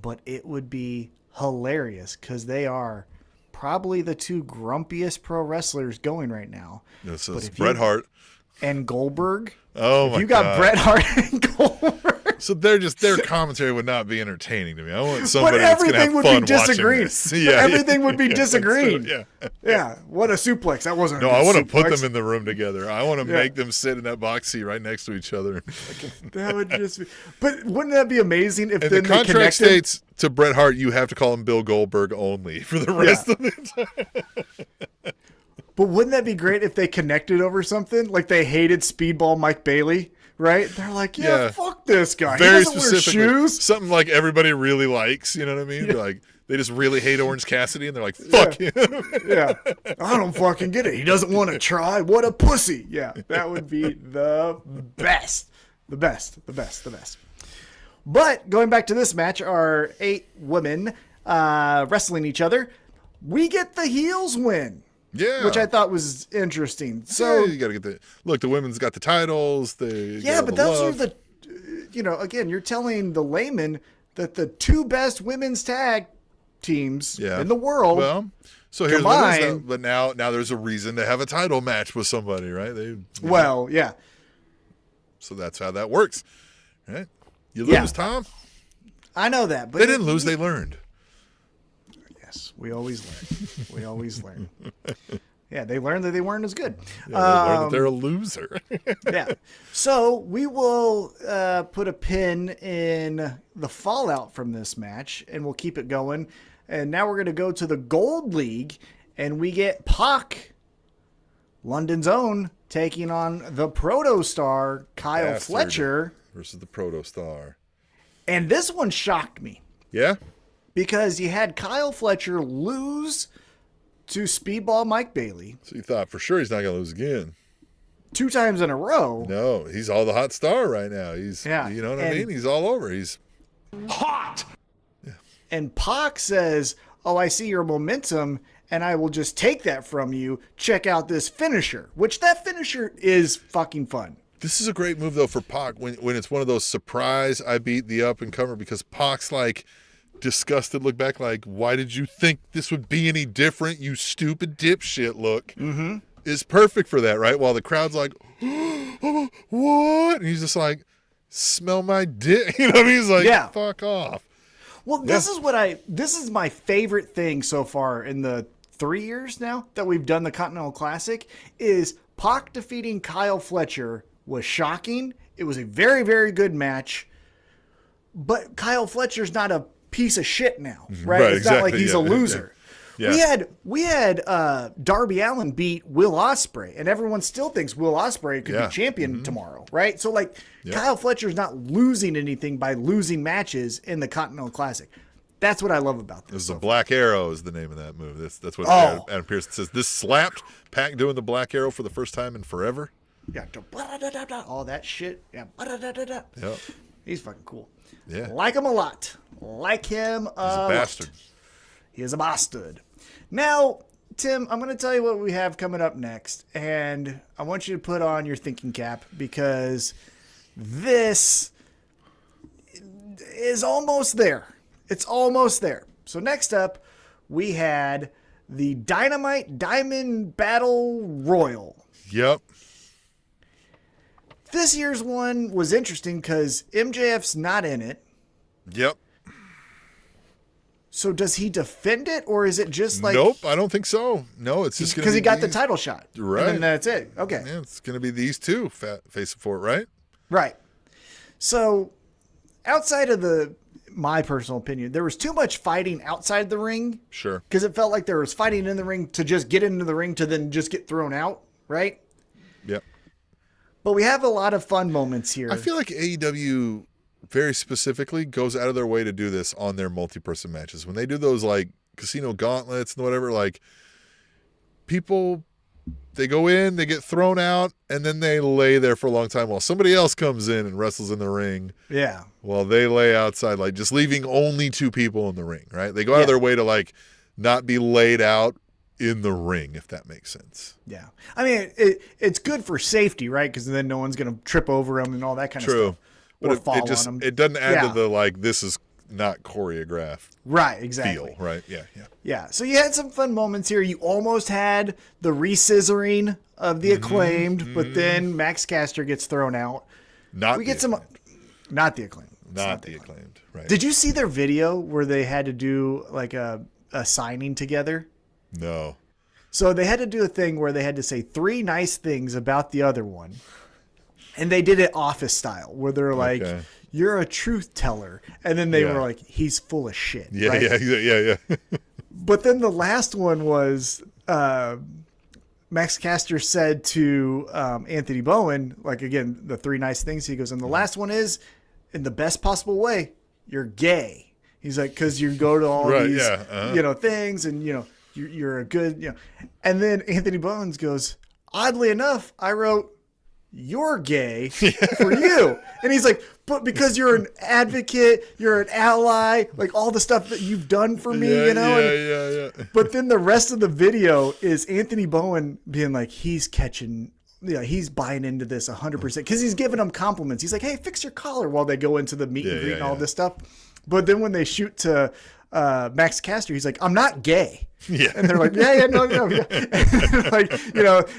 Speaker 3: But it would be hilarious because they are probably the 2 grumpiest pro wrestlers going right now.
Speaker 2: This
Speaker 3: But
Speaker 2: is
Speaker 3: if
Speaker 2: Bret
Speaker 3: you-
Speaker 2: Hart.
Speaker 3: And Goldberg.
Speaker 2: Oh,
Speaker 3: if
Speaker 2: my
Speaker 3: you got
Speaker 2: God.
Speaker 3: Bret Hart and Goldberg.
Speaker 2: So their commentary would not be entertaining to me. I want somebody
Speaker 3: But
Speaker 2: that's going to
Speaker 3: everything
Speaker 2: have
Speaker 3: would
Speaker 2: fun
Speaker 3: be
Speaker 2: watching
Speaker 3: disagreeing.
Speaker 2: this.
Speaker 3: But everything would be disagreeing.
Speaker 2: Yeah.
Speaker 3: Yeah, what a suplex. That wasn't
Speaker 2: No,
Speaker 3: a
Speaker 2: I want to
Speaker 3: suplex.
Speaker 2: put them in the room together. I want to
Speaker 3: Yeah.
Speaker 2: make them sit in that box seat right next to each other.
Speaker 3: That would just be. But wouldn't that be amazing if
Speaker 2: And
Speaker 3: then
Speaker 2: the
Speaker 3: they
Speaker 2: contract
Speaker 3: connected?
Speaker 2: states to Bret Hart, you have to call him Bill Goldberg only for the rest of it.
Speaker 3: But wouldn't that be great if they connected over something? Like they hated Speedball Mike Bailey, right? They're like, yeah. fuck this guy.
Speaker 2: Very
Speaker 3: he doesn't wear
Speaker 2: specifically.
Speaker 3: shoes.
Speaker 2: Something like everybody really likes, you know what I mean? Like they just really hate Orange Cassidy and they're like, fuck him.
Speaker 3: Yeah. I don't fucking get it. He doesn't want to try. What a pussy. Yeah. That would be the best. The best. But going back to this match, our 8 women wrestling each other, we get the heels win.
Speaker 2: Yeah.
Speaker 3: Which I thought was interesting. So
Speaker 2: you got to get the women's got the titles.
Speaker 3: but those are the, again, you're telling the layman that the 2 best women's tag teams in the world.
Speaker 2: Well, so here's what it is.
Speaker 3: combined-
Speaker 2: But now there's a reason to have a title match with somebody, right?
Speaker 3: Yeah.
Speaker 2: So that's how that works, right? You lose,
Speaker 3: Yeah.
Speaker 2: Tom.
Speaker 3: I know that, but
Speaker 2: They didn't lose. They learned.
Speaker 3: Yes, we always learn. Yeah, they learned that they weren't as good.
Speaker 2: Yeah, they learned that they're a loser.
Speaker 3: Yeah. So we will put a pin in the fallout from this match, and we'll keep it going. And now we're going to go to the Gold League, and we get Pac, London's own, taking on the Protostar, Kyle
Speaker 2: Bastard
Speaker 3: Fletcher.
Speaker 2: versus the Protostar.
Speaker 3: And this one shocked me
Speaker 2: Yeah.
Speaker 3: because you had Kyle Fletcher lose to Speedball Mike Bailey
Speaker 2: So you thought for sure he's not going to lose again.
Speaker 3: 2 times in a row.
Speaker 2: No, he's all the hot star right now. He's, you know what I mean? He's all over. He's
Speaker 1: Hot!
Speaker 3: And Pac says, "Oh, I see your momentum, and I will just take that from you. Check out this finisher," which that finisher is fucking fun.
Speaker 2: This is a great move, though, for Pac when it's one of those surprise, I beat the up and comer, because Pac's like disgusted, look back like, why did you think this would be any different, you stupid dipshit look? Mm-hmm. Is perfect for that, right? While the crowd's like, oh, what? And he's just like, smell my dick. You know what I mean? He's like, fuck off.
Speaker 3: Well, this is my favorite thing so far in the 3 years now that we've done the Continental Classic is Pac defeating Kyle Fletcher was shocking. It was a very, very good match. But Kyle Fletcher's not a piece of shit now, right? It's not like he's a loser.
Speaker 2: Yeah.
Speaker 3: We had Darby Allin beat Will Ospreay, and everyone still thinks Will Ospreay could be champion tomorrow, right? So Kyle Fletcher's not losing anything by losing matches in the Continental Classic. That's what I love about this.
Speaker 2: This is the Black Arrow is the name of that move. That's what Adam Pearce says. This slapped Pac doing the Black Arrow for the first time in forever.
Speaker 3: Yeah, all that shit. Yeah,
Speaker 2: Yep.
Speaker 3: he's fucking cool.
Speaker 2: Yeah.
Speaker 3: Like him a lot. Like him a
Speaker 2: He's a bastard.
Speaker 3: He is a bastard. Now, Tim, I'm going to tell you what we have coming up next, and I want you to put on your thinking cap because this is almost there. It's almost there. So next up, we had the Dynamite Diamond Battle Royal.
Speaker 2: Yep.
Speaker 3: This year's one was interesting because MJF's not in it.
Speaker 2: Yep.
Speaker 3: So does he defend it, or is it just like...
Speaker 2: Nope, I don't think so. No, it's just going to be...
Speaker 3: Because he got the title shot.
Speaker 2: Right.
Speaker 3: And then that's it. Okay.
Speaker 2: Yeah, it's going to be these two facing for it, right?
Speaker 3: Right. So outside of my personal opinion, there was too much fighting outside the ring.
Speaker 2: Sure.
Speaker 3: Because it felt like there was fighting in the ring to just get into the ring to then just get thrown out, right?
Speaker 2: Yep.
Speaker 3: But we have a lot of fun moments here.
Speaker 2: I feel like AEW very specifically goes out of their way to do this on their multi-person matches. When they do those like Casino Gauntlets and whatever, like people, they go in, they get thrown out, and then they lay there for a long time while somebody else comes in and wrestles in the ring.
Speaker 3: Yeah.
Speaker 2: While they lay outside, like just leaving only two people in the ring, right? They go out of their way to like not be laid out in the ring, if that makes sense.
Speaker 3: Yeah. I mean, it's good for safety, right? Because then no one's going to trip over them and all that kind of stuff.
Speaker 2: But it doesn't add to the like, this is not choreographed.
Speaker 3: Right, exactly.
Speaker 2: Feel, right? Yeah.
Speaker 3: So you had some fun moments here. You almost had the re-scissoring of the Acclaimed, but then Max Caster gets thrown out.
Speaker 2: Not the
Speaker 3: Acclaimed.
Speaker 2: Not the Acclaimed, right.
Speaker 3: Did you see their video where they had to do like a signing together?
Speaker 2: No.
Speaker 3: So they had to do a thing where they had to say 3 nice things about the other one. And they did it office style, where they're like, you're a truth teller. And then they were like, he's full of shit.
Speaker 2: Yeah,
Speaker 3: right?
Speaker 2: yeah.
Speaker 3: But then the last one was Max Caster said to Anthony Bowen, like, again, the 3 nice things. He goes, and the last one is, in the best possible way, you're gay. He's like, because you go to all these, things, and, you're a good, And then Anthony Bowen goes, oddly enough, I wrote, you're gay for you. And he's like, but because you're an advocate, you're an ally, like all the stuff that you've done for me,
Speaker 2: Yeah.
Speaker 3: But then the rest of the video is Anthony Bowen being like, he's catching, he's buying into this 100% because he's giving them compliments. He's like, hey, fix your collar while they go into the meet and greet and all this stuff. But then when they shoot to Max Caster, he's like, I'm not gay.
Speaker 2: Yeah.
Speaker 3: And they're like, no. Yeah. And like,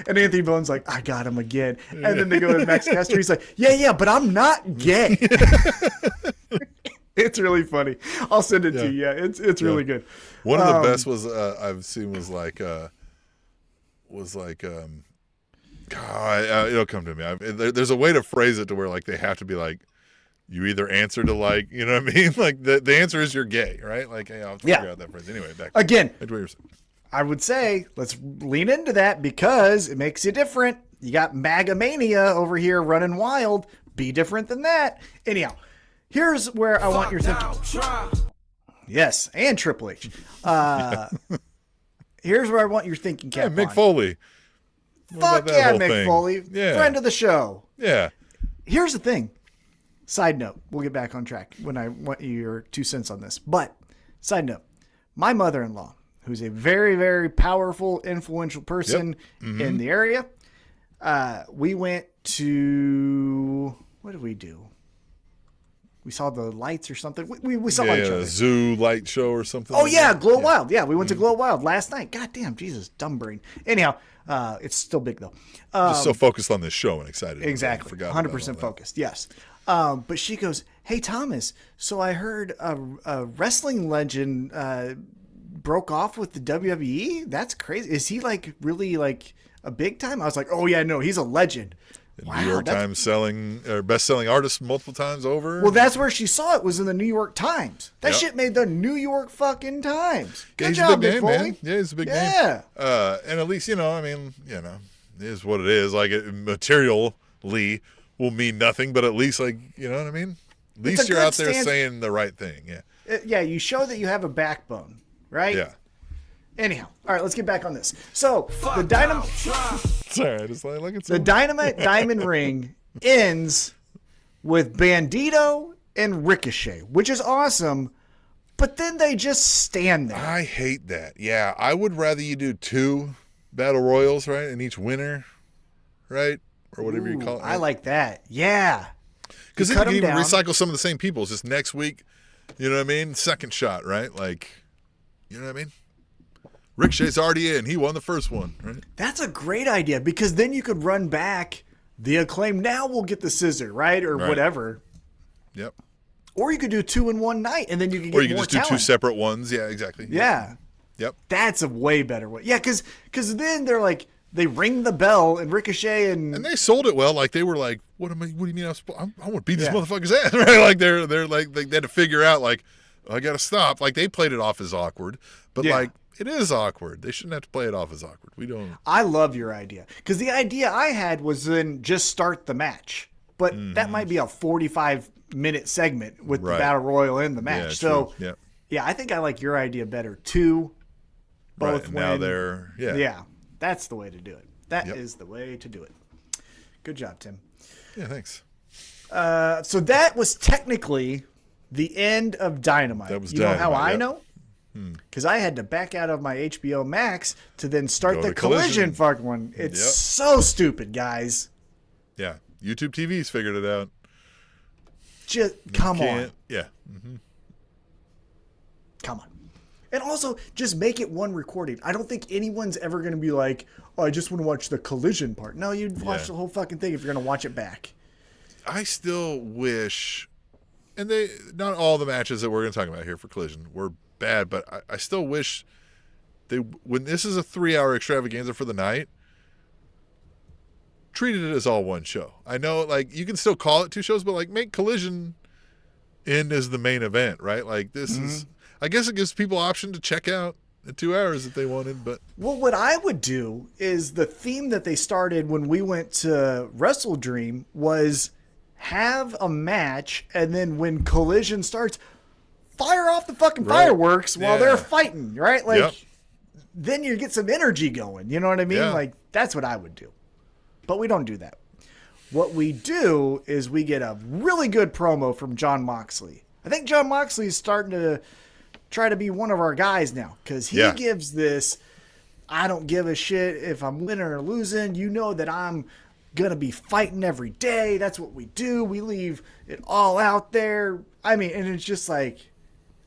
Speaker 3: and Anthony Bowen's like, I got him again. And then they go to Max Caster. He's like, yeah, but I'm not gay. It's really funny. I'll send it to you. Yeah, it's really good.
Speaker 2: One of the best was I've seen was like it'll come to me. There's a way to phrase it to where like they have to be like, you either answer to like, you know what I mean? Like the answer is you're gay, right? Like, hey, I'll figure out that phrase. Anyway, back to what you're saying.
Speaker 3: I would say let's lean into that because it makes you different. You got MAGA Mania over here running wild. Be different than that. Anyhow, here's where I want your thinking. Yes, and Triple H. Here's where I want your thinking cap.
Speaker 2: Mick Foley.
Speaker 3: Fuck yeah, Mick Foley.
Speaker 2: Yeah.
Speaker 3: Friend of the show.
Speaker 2: Yeah.
Speaker 3: Here's the thing. Side note, we'll get back on track when I want your 2 cents on this. But, side note, my mother-in-law, who's a very, very powerful, influential person in the area, we went to, what did we do? We saw the lights or something. We saw each other.
Speaker 2: A zoo light show or something.
Speaker 3: Oh, yeah, Glow Wild. Yeah, we went to Glow Wild last night. God damn, Jesus, dumb brain. Anyhow, it's still big, though.
Speaker 2: Just so focused on this show and excited.
Speaker 3: Exactly. 100% focused, yes. But she goes, hey, Thomas, so I heard a wrestling legend broke off with the WWE? That's crazy. Is he like really like a big time? I was like, oh, yeah, no, he's a legend.
Speaker 2: New York Times best-selling artist multiple times over.
Speaker 3: Well, that's where she saw it, was in the New York Times. That shit made the New York fucking Times. Good job, Mick Foley.
Speaker 2: Man. Yeah, he's a big name. And at least, it is what it is. Like, materially will mean nothing, but at least, like, you know what I mean? At least you're out there saying the right thing. Yeah.
Speaker 3: You show that you have a backbone, right?
Speaker 2: Yeah.
Speaker 3: Anyhow, all right, let's get back on this. So, the Dynamite...
Speaker 2: Sorry, I just look at
Speaker 3: the Dynamite Diamond Ring ends with Bandito and Ricochet, which is awesome, But then they just stand there.
Speaker 2: I hate that. Yeah, I would rather you do 2 battle royals, right, and each winner, right, or whatever you call it.
Speaker 3: I like that. Yeah.
Speaker 2: Because then
Speaker 3: cut
Speaker 2: you can even
Speaker 3: 'em down.
Speaker 2: recycle some of the same people. It's just next week, you know what I mean? Second shot, right? Like, you know what I mean? Ricochet's already in. He won the first one, right?
Speaker 3: That's a great idea because then you could run back the Acclaim. Now we'll get the scissor, right? Or whatever.
Speaker 2: Yep.
Speaker 3: Or you could do 2 in one night and then you could get
Speaker 2: Or you can
Speaker 3: more
Speaker 2: just do
Speaker 3: talent.
Speaker 2: 2 separate ones. Yeah, exactly.
Speaker 3: Yeah.
Speaker 2: Yep.
Speaker 3: That's a way better way. Yeah, because then they're like, they ring the bell and Ricochet and
Speaker 2: And they sold it well. Like they were like, "What do you mean? I want to beat these
Speaker 3: Yeah.
Speaker 2: motherfuckers' ass?" Right? Like they're like they had to figure out like, I got to stop. Like they played it off as awkward, but
Speaker 3: Yeah.
Speaker 2: like it is awkward. They shouldn't have to play it off as awkward. We don't.
Speaker 3: I love your idea. Because the idea I had was then just start the match. But that might be a 45-minute segment with the
Speaker 2: Right.
Speaker 3: Battle Royal and the match.
Speaker 2: Yeah,
Speaker 3: so,
Speaker 2: true.
Speaker 3: yeah, I think I like your idea better. 2,
Speaker 2: Right.
Speaker 3: both
Speaker 2: And
Speaker 3: win.
Speaker 2: now they're
Speaker 3: Yeah, that's the way to do it. That is
Speaker 2: Yep.
Speaker 3: the way to do it. Good job, Tim.
Speaker 2: Yeah. Thanks.
Speaker 3: So that was technically the end of Dynamite.
Speaker 2: That was
Speaker 3: you know how
Speaker 2: Dynamite,
Speaker 3: I
Speaker 2: yep.
Speaker 3: know? Because I had to back out of my HBO Max to then start
Speaker 2: Go
Speaker 3: the
Speaker 2: to Collision.
Speaker 3: fucking one. It's
Speaker 2: Yep.
Speaker 3: so stupid, guys.
Speaker 2: Yeah. YouTube TV's figured it out.
Speaker 3: Just come on.
Speaker 2: Can't. Yeah.
Speaker 3: Come on. And also, just make it one recording. I don't think anyone's ever going to be like, oh, I just want to watch the Collision part. No, you'd watch
Speaker 2: Yeah.
Speaker 3: the whole fucking thing if you're going to watch it back.
Speaker 2: I still wish, and they not all the matches that we're going to talk about here for Collision were bad, but I still wish they, when this is a 3-hour extravaganza for the night, treated it as all one show. I know, like, you can still call it 2 shows, but like make Collision end as the main event, right? Like this is, I guess it gives people option to check out at 2 hours if they wanted, but
Speaker 3: Well, what I would do is the theme that they started when we went to Wrestle Dream was have a match, and then when Collision starts, fire off the fucking
Speaker 2: Right.
Speaker 3: fireworks while
Speaker 2: Yeah.
Speaker 3: they're fighting, right? Like,
Speaker 2: Yep.
Speaker 3: then you get some energy going. You know what I mean?
Speaker 2: Yeah.
Speaker 3: Like, that's what I would do. But we don't do that. What we do is we get a really good promo from Jon Moxley. I think Jon Moxley is starting to try to be one of our guys now because he
Speaker 2: Yeah.
Speaker 3: gives this, I don't give a shit if I'm winning or losing. You know that I'm going to be fighting every day. That's what we do. We leave it all out there. I mean, and it's just like,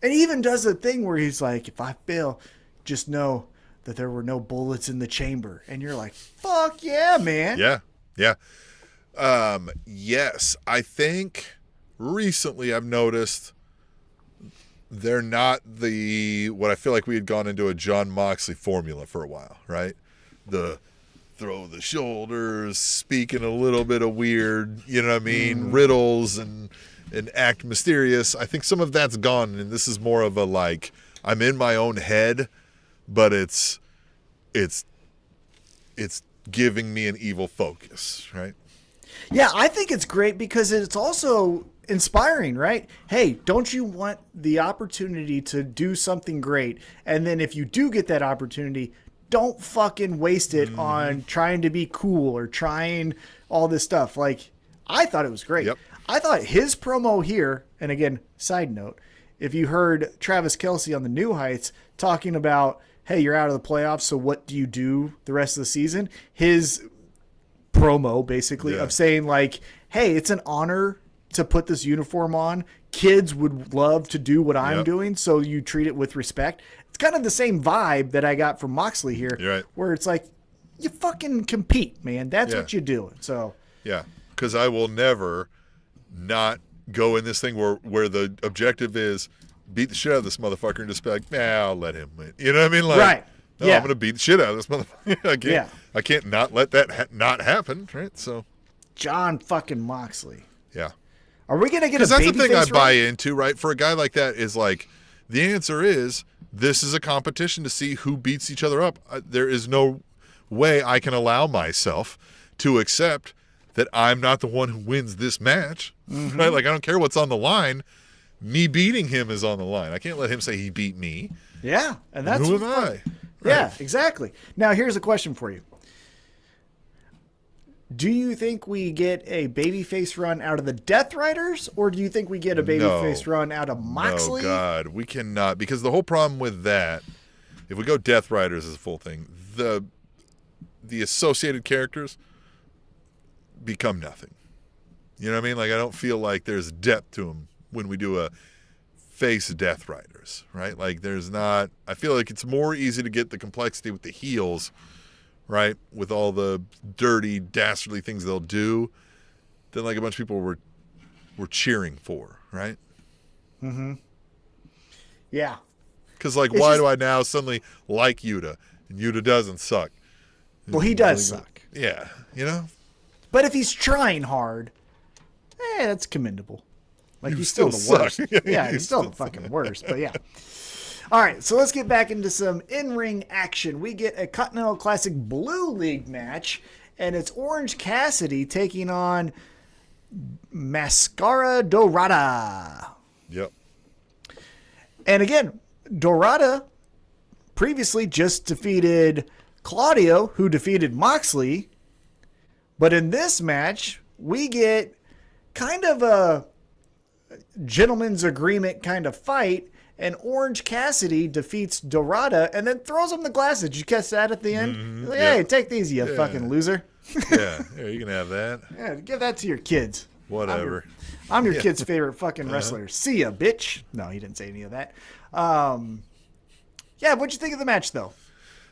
Speaker 3: and he even does a thing where he's like, if I fail, just know that there were no bullets in the chamber. And you're like, fuck yeah, man.
Speaker 2: yeah. Yes, I think recently I've noticed they're not what I feel like we had gone into a Jon Moxley formula for a while, right? The throw the shoulders, speaking a little bit of weird, you know what I mean, riddles and act mysterious. I think some of that's gone, and this is more of a like I'm in my own head, but it's giving me an evil focus, right?
Speaker 3: Yeah, I think it's great because it's also inspiring, right? Hey, don't you want the opportunity to do something great? And then if you do get that opportunity, don't fucking waste it on trying to be cool or trying all this stuff. Like, I thought it was great.
Speaker 2: Yep.
Speaker 3: I thought his promo here, and again, side note, if you heard Travis Kelce on the New Heights talking about, hey, you're out of the playoffs, so what do you do the rest of the season? His promo basically
Speaker 2: Yeah.
Speaker 3: of saying like, hey, it's an honor to put this uniform on. Kids would love to do what I'm
Speaker 2: Yep.
Speaker 3: doing, so you treat it with respect. It's kind of the same vibe that I got from Moxley here,
Speaker 2: You're right.
Speaker 3: where it's like, you fucking compete, man. That's
Speaker 2: Yeah.
Speaker 3: what you do. So
Speaker 2: Yeah, because I will never not go in this thing where the objective is beat the shit out of this motherfucker and just be like, nah, I'll let him win. You know what I mean? Like,
Speaker 3: Right.
Speaker 2: no,
Speaker 3: Yeah.
Speaker 2: I'm gonna beat the shit out of this motherfucker.
Speaker 3: Yeah.
Speaker 2: I can't not let that not happen, right? So
Speaker 3: John fucking Moxley.
Speaker 2: yeah,
Speaker 3: Are we gonna get a
Speaker 2: because that's the thing I
Speaker 3: babyface
Speaker 2: buy
Speaker 3: run?
Speaker 2: into, right? For a guy like that, is like the answer is this is a competition to see who beats each other up. There is no way I can allow myself to accept that I'm not the one who wins this match, right? Like I don't care what's on the line. Me beating him is on the line. I can't let him say he beat me.
Speaker 3: Yeah, and that's
Speaker 2: Who am
Speaker 3: what's fun.
Speaker 2: I?
Speaker 3: Yeah, exactly. Now here's a question for you. Do you think we get a babyface run out of the Death Riders, or do you think we get a babyface run out of Moxley?
Speaker 2: No, God, we cannot, because the whole problem with that, if we go Death Riders as a full thing, the associated characters become nothing. You know what I mean? Like, I don't feel like there's depth to them when we do a face Death Riders, right? Like, there's not. I feel like it's more easy to get the complexity with the heels, right? With all the dirty, dastardly things they'll do, than like a bunch of people were cheering for, right?
Speaker 3: Mm-hmm. Yeah.
Speaker 2: Because, like, why do I now suddenly like Yuta? And Yuta doesn't suck.
Speaker 3: Well, he does suck.
Speaker 2: Yeah, you know?
Speaker 3: But if he's trying hard, that's commendable. Like, he's still the
Speaker 2: suck.
Speaker 3: worst. Yeah, he's still the fucking worst, but yeah. All right, so let's get back into some in-ring action. We get a Continental Classic Blue League match, and it's Orange Cassidy taking on Mascara Dorada.
Speaker 2: Yep.
Speaker 3: And again, Dorada previously just defeated Claudio, who defeated Moxley. But in this match, we get kind of a gentleman's agreement kind of fight, and Orange Cassidy defeats Dorada and then throws him the glasses. Did you catch that at the end?
Speaker 2: Mm-hmm.
Speaker 3: Like, hey, take these, you fucking loser.
Speaker 2: Yeah, you can have that.
Speaker 3: Yeah, give that to your kids.
Speaker 2: Whatever.
Speaker 3: I'm your kid's favorite fucking wrestler. See ya, bitch. No, he didn't say any of that. Yeah, what'd you think of the match, though?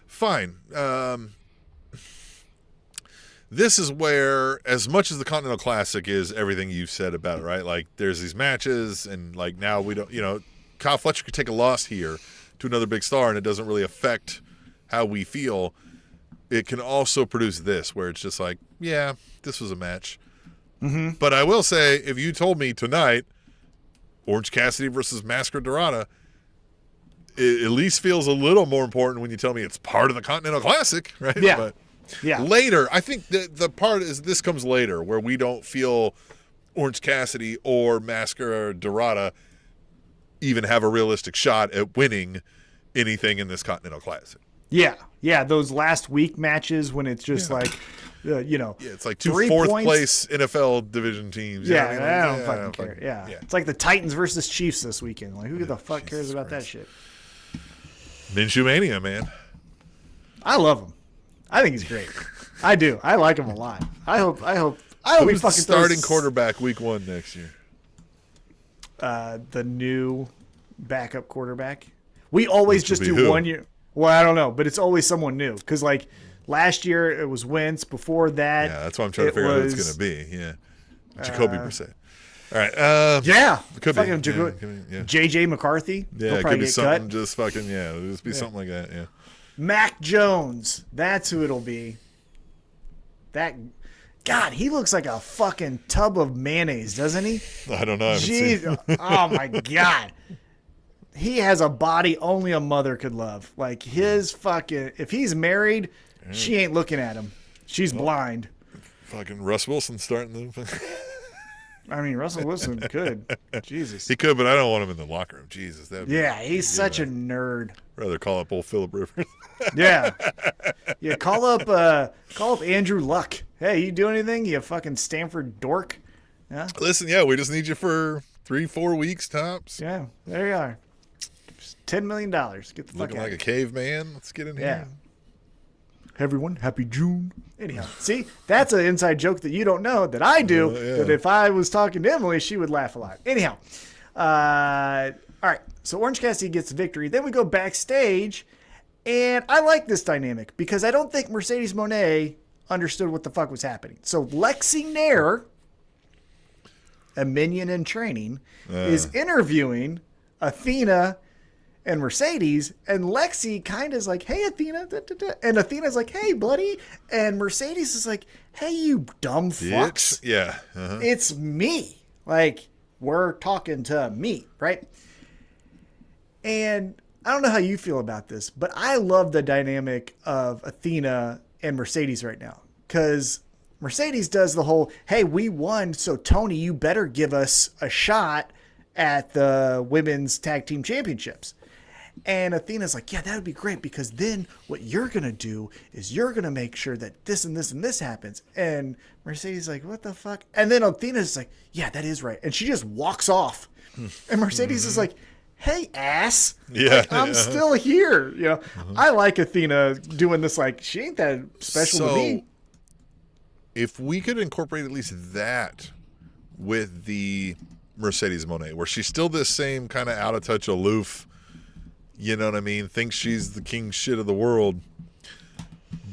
Speaker 2: Fine. This is where, as much as the Continental Classic is everything you've said about it, right? Like, there's these matches, and, like, now we don't, Kyle Fletcher could take a loss here to another big star, and it doesn't really affect how we feel. It can also produce this, where it's just like, yeah, this was a match. Mm-hmm. But I will say, if you told me tonight, Orange Cassidy versus Mascara Dorada, it at least feels a little more important when you tell me it's part of the Continental Classic, right?
Speaker 3: Yeah.
Speaker 2: But
Speaker 3: yeah.
Speaker 2: Later, I think the part is this comes later, where we don't feel Orange Cassidy or Mascara Dorada even have a realistic shot at winning anything in this Continental Classic.
Speaker 3: Yeah. Yeah, those last week matches when it's just like,
Speaker 2: Yeah, it's like two
Speaker 3: 3
Speaker 2: fourth
Speaker 3: points.
Speaker 2: place NFL division teams. You know what I mean?
Speaker 3: I don't
Speaker 2: Like,
Speaker 3: fucking care. Yeah. It's like the Titans versus Chiefs this weekend. Like, who the fuck cares
Speaker 2: Jesus
Speaker 3: about
Speaker 2: Christ.
Speaker 3: that shit?
Speaker 2: Minshew Mania, man.
Speaker 3: I love him. I think he's great. I do. I like him a lot. I hope he
Speaker 2: Who's the
Speaker 3: fucking
Speaker 2: starting
Speaker 3: throws,
Speaker 2: quarterback week 1 next year?
Speaker 3: the new backup quarterback. We always just do
Speaker 2: who?
Speaker 3: 1 year. Well, I don't know, but it's always someone new. Because, like, last year it was Wentz. Before that,
Speaker 2: Yeah, that's why I'm trying to figure out who it's going to be. Yeah. Jacoby Brissett. All right.
Speaker 3: yeah.
Speaker 2: Could be.
Speaker 3: Fucking
Speaker 2: Yeah.
Speaker 3: J.J. McCarthy.
Speaker 2: Yeah,
Speaker 3: He'll
Speaker 2: it
Speaker 3: probably
Speaker 2: could be
Speaker 3: get
Speaker 2: something
Speaker 3: cut.
Speaker 2: just fucking, it'll just be something like that, yeah.
Speaker 3: Mac Jones. That's who it'll be. God, he looks like a fucking tub of mayonnaise, doesn't he?
Speaker 2: I don't know. I haven't seen
Speaker 3: Jeez. Oh, my God. He has a body only a mother could love. Like, his fucking... If he's married, she ain't looking at him. She's blind.
Speaker 2: fucking Russ Wilson starting the...
Speaker 3: I mean, Russell Wilson could. Jesus.
Speaker 2: He could, but I don't want him in the locker room. Jesus.
Speaker 3: Yeah, he's such a nerd.
Speaker 2: Rather call up old Phillip Rivers.
Speaker 3: Yeah. Yeah, call up Andrew Luck. Hey, you do anything? You fucking Stanford dork? Yeah.
Speaker 2: Listen, we just need you for 3-4 weeks tops.
Speaker 3: Yeah, there you are. Just $10 million. Get the fuck
Speaker 2: Looking
Speaker 3: out.
Speaker 2: like a caveman. Let's get in
Speaker 3: Yeah.
Speaker 2: here.
Speaker 3: Everyone, happy June. Anyhow, see, that's an inside joke that you don't know that I do.
Speaker 2: Yeah.
Speaker 3: That if I was talking to Emily, she would laugh a lot. Anyhow, all right. So Orange Cassidy gets the victory. Then we go backstage, and I like this dynamic because I don't think Mercedes Moné understood what the fuck was happening. So Lexi Nair, a minion in training, is interviewing Athena and Mercedes, and Lexi kind of is like, hey, Athena. Da, da, da. And Athena's like, hey, buddy. And Mercedes is like, hey, you dumb fucks.
Speaker 2: Yeah. Uh-huh.
Speaker 3: It's me. Like, we're talking to me, right? And I don't know how you feel about this, but I love the dynamic of Athena and Mercedes right now. Because Mercedes does the whole, hey, we won, so Tony, you better give us a shot at the women's tag team championships. And Athena's like, yeah, that would be great because then what you're going to do is you're going to make sure that this and this and this happens. And Mercedes is like, what the fuck? And then Athena's like, yeah, that is right. And she just walks off. And Mercedes is like, hey, ass.
Speaker 2: Yeah.
Speaker 3: Like, I'm still here. You know, I like Athena doing this. Like, she ain't that special to me.
Speaker 2: If we could incorporate at least that with the Mercedes Moné, where she's still this same kind of out of touch, aloof, you know what I mean? Thinks she's the king shit of the world,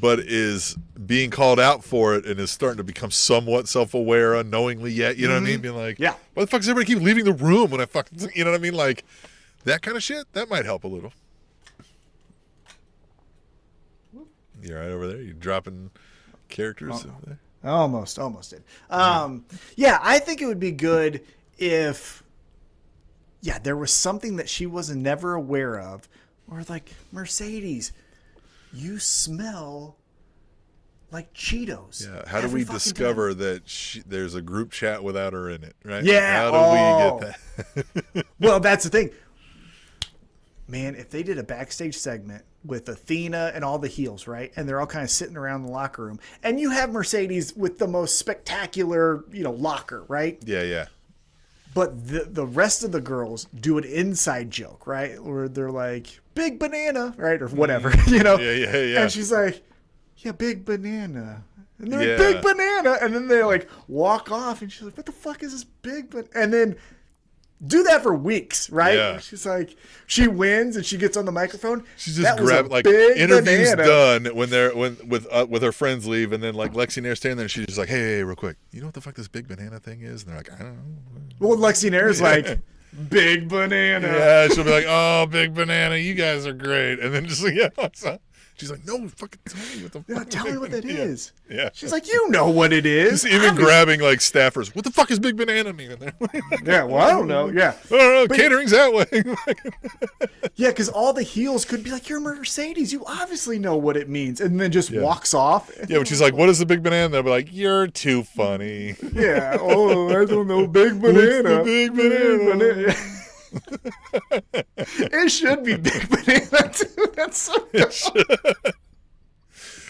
Speaker 2: but is being called out for it and is starting to become somewhat self-aware unknowingly yet. You know what I mean? Being like,
Speaker 3: yeah,
Speaker 2: why the fuck does everybody keep leaving the room when I fucking, you know what I mean? Like that kind of shit, that might help a little. You're right over there. You're dropping characters over there.
Speaker 3: Almost did. Yeah, I think it would be good if, there was something that she was never aware of, or like, Mercedes, you smell like Cheetos.
Speaker 2: Yeah. How do we discover that there's a group chat without her in it? Right?
Speaker 3: Yeah.
Speaker 2: How do we get that?
Speaker 3: Well, that's the thing. Man, if they did a backstage segment with Athena and all the heels, right? And they're all kind of sitting around the locker room. And you have Mercedes with the most spectacular, locker, right?
Speaker 2: Yeah.
Speaker 3: But the rest of the girls do an inside joke, right? Where they're like, big banana, right? Or whatever,
Speaker 2: Yeah.
Speaker 3: And she's like, yeah, big banana. And they're like, big banana. And then they like walk off and she's like, what the fuck is this big banana? And then do that for weeks, right?
Speaker 2: Yeah.
Speaker 3: She's like, she wins and she gets on the microphone.
Speaker 2: She's just grabbing like interviews done when they're with her friends leave, and then like Lexi Nair's standing there and she's just like, hey, real quick, you know what the fuck this big banana thing is? And they're like, I don't know.
Speaker 3: Well, Lexi Nair's like, big banana.
Speaker 2: Yeah, she'll be like, oh, big banana, you guys are great. And then just like, she's like, no, fucking tell me what the fuck.
Speaker 3: Yeah, tell me what that is.
Speaker 2: Yeah.
Speaker 3: She's like, you know what it is.
Speaker 2: She's even grabbing like staffers. What the fuck is big banana mean?
Speaker 3: Yeah, well, I don't know. Yeah.
Speaker 2: I don't know. Catering's that way.
Speaker 3: Yeah, because all the heels could be like, you're Mercedes. You obviously know what it means. And then just walks off.
Speaker 2: Yeah, when she's like, what is the big banana? They'll be like, you're too funny.
Speaker 3: Yeah. Oh, I don't know. Big banana.
Speaker 2: Big banana.
Speaker 3: It should be big banana, too. That's so dumb.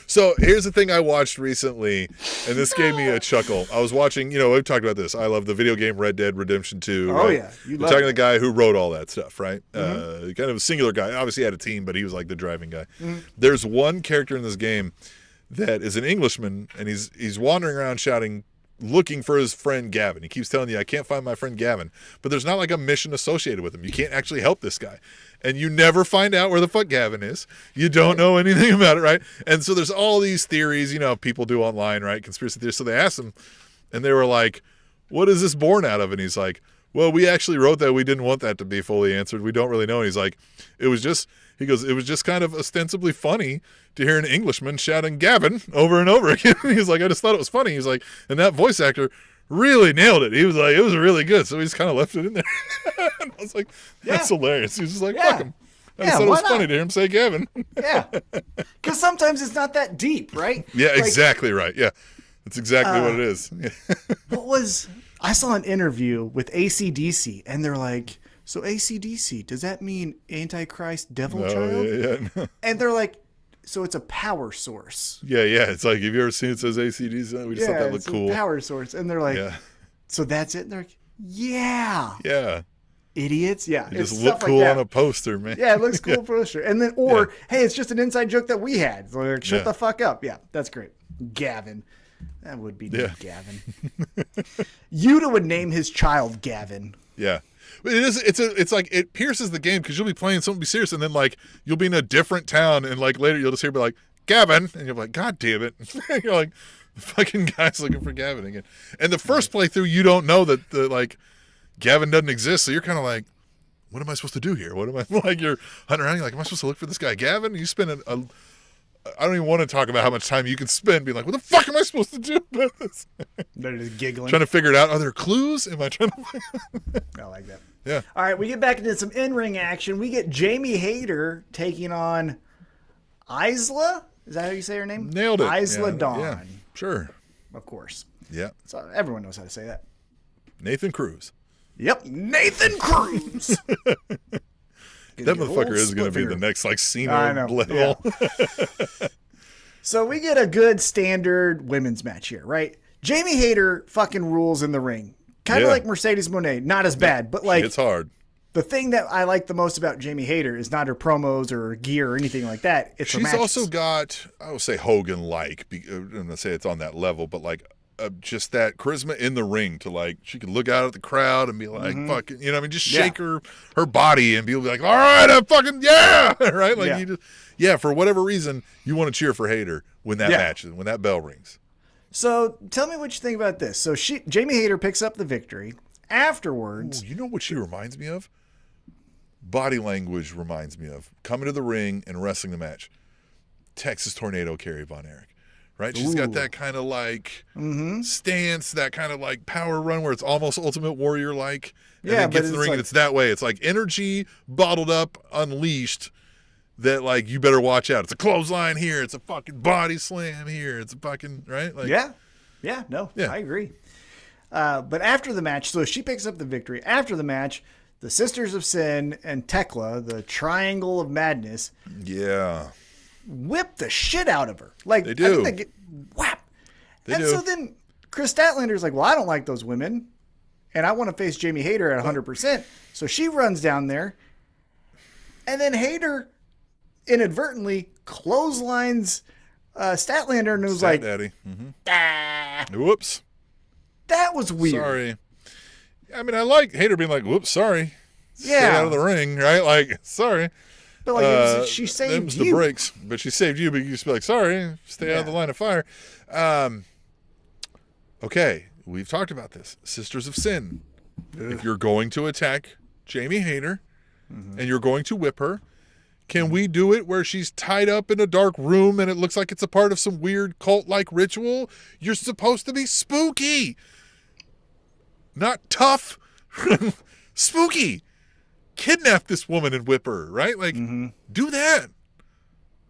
Speaker 2: So here's the thing I watched recently, and this gave me a chuckle. I was watching, we've talked about this. I love the video game Red Dead Redemption 2.
Speaker 3: Oh,
Speaker 2: right?
Speaker 3: yeah.
Speaker 2: You're talking to the guy who wrote all that stuff, right? Kind of a singular guy. Obviously had a team, but he was like the driving guy. There's one character in this game that is an Englishman, and he's wandering around shouting, looking for his friend Gavin. He keeps telling you, I can't find my friend Gavin. But there's not like a mission associated with him. You can't actually help this guy. And you never find out where the fuck Gavin is. You don't know anything about it, right? And so there's all these theories, people do online, right? Conspiracy theories. So they asked him, and they were like, what is this born out of? And he's like, well, we actually wrote that. We didn't want that to be fully answered. We don't really know. And he's like, it was just kind of ostensibly funny to hear an Englishman shouting Gavin over and over again. He's like, I just thought it was funny. He's like, and that voice actor really nailed it. He was like, it was really good. So he just kind of left it in there. And I was like, that's hilarious. He was just like, fuck him. I just thought it was funny to hear him say Gavin.
Speaker 3: Yeah. Because sometimes it's not that deep, right?
Speaker 2: Yeah, exactly right. Yeah. That's exactly what it is.
Speaker 3: I saw an interview with AC/DC, and they're like, so AC/DC, does that mean Antichrist Devil Child?
Speaker 2: Yeah.
Speaker 3: And they're like, so it's a power source.
Speaker 2: Yeah. It's like, have you ever seen it says AC/DC? We just thought that looked cool.
Speaker 3: A power source. And they're like, so that's it? And they're like, yeah. Idiots. Yeah.
Speaker 2: It just looked cool on a poster, man.
Speaker 3: Yeah, it looks cool poster. And then, hey, it's just an inside joke that we had. So like, shut the fuck up. Yeah, that's great. Gavin. That would be Gavin. Yuta would name his child Gavin.
Speaker 2: Yeah. It's like it pierces the game because you'll be playing something serious, and then like you'll be in a different town, and like later you'll just hear be like Gavin, and you're like, God damn it. You're like, the fucking guy's looking for Gavin again. And the first playthrough, you don't know that the like Gavin doesn't exist, so you're kind of like, what am I supposed to do here? What am I like? You're hunting around. You're like, am I supposed to look for this guy Gavin? You spend I don't even want to talk about how much time you can spend being like, what the fuck am I supposed to do about this?
Speaker 3: They're just giggling.
Speaker 2: Trying to figure it out. Are there clues? Am I trying to...
Speaker 3: I like that.
Speaker 2: Yeah.
Speaker 3: All right, we get back into some in-ring action. We get Jamie Hayter taking on Isla. Is that how you say her name?
Speaker 2: Nailed it.
Speaker 3: Isla Dawn.
Speaker 2: Yeah, sure.
Speaker 3: Of course.
Speaker 2: Yeah.
Speaker 3: So everyone knows how to say that.
Speaker 2: Nathan Cruz.
Speaker 3: Yep, Nathan Cruz.
Speaker 2: That motherfucker is going to be the next like Cena
Speaker 3: I know,
Speaker 2: level.
Speaker 3: yeah. So we get a good standard women's match here, right? Jamie Hayter fucking rules in the ring. Kind of like Mercedes Moné. Not as bad, but like...
Speaker 2: It's hard.
Speaker 3: The thing that I like the most about Jamie Hayter is not her promos or gear or anything like that. It's her
Speaker 2: She's
Speaker 3: matches.
Speaker 2: also got, I would say Hogan-like. I'm going to say it's on that level, but like just that charisma in the ring to like, she can look out at the crowd and be like, fucking, you know what I mean? Just shake her body and be like, all right, I'm fucking, yeah, right? Like, you just, for whatever reason, you want to cheer for Hayter when that match, when that bell rings.
Speaker 3: So tell me what you think about this. So Jamie Hayter picks up the victory. Afterwards.
Speaker 2: Ooh, you know what she reminds me of? Body language reminds me of coming to the ring and wrestling the match. Texas Tornado Kerry Von Erich, right? She's got that kind of like stance, that kind of like power run where it's almost Ultimate Warrior like. And then gets in the ring and it's that way. It's like energy bottled up, unleashed. That like you better watch out. It's a clothesline here. It's a fucking body slam here. It's a fucking right. Like
Speaker 3: I agree. But after the match, so she picks up the victory. After the match, the Sisters of Sin and Tekla, the Triangle of Madness, whip the shit out of her. Like
Speaker 2: they do.
Speaker 3: I think they get whap. So then Chris Statlander's like, well, I don't like those women, and I want to face Jamie Hayter at 100%. So she runs down there, and then Hayter inadvertently clotheslines Statlander and was like,
Speaker 2: Daddy. Whoops.
Speaker 3: That was weird.
Speaker 2: Sorry. I mean, I like Hayter being like, whoops, sorry. Stay out of the ring, right? Like, sorry.
Speaker 3: But like, she saved you.
Speaker 2: The breaks, but she saved you, but you just be like, sorry, stay out of the line of fire. Okay, we've talked about this. Sisters of Sin. If you're going to attack Jamie Hayter and you're going to whip her, can we do it where she's tied up in a dark room and it looks like it's a part of some weird cult-like ritual? You're supposed to be spooky. Not tough. Spooky. Kidnap this woman and whip her, right? Like, do that.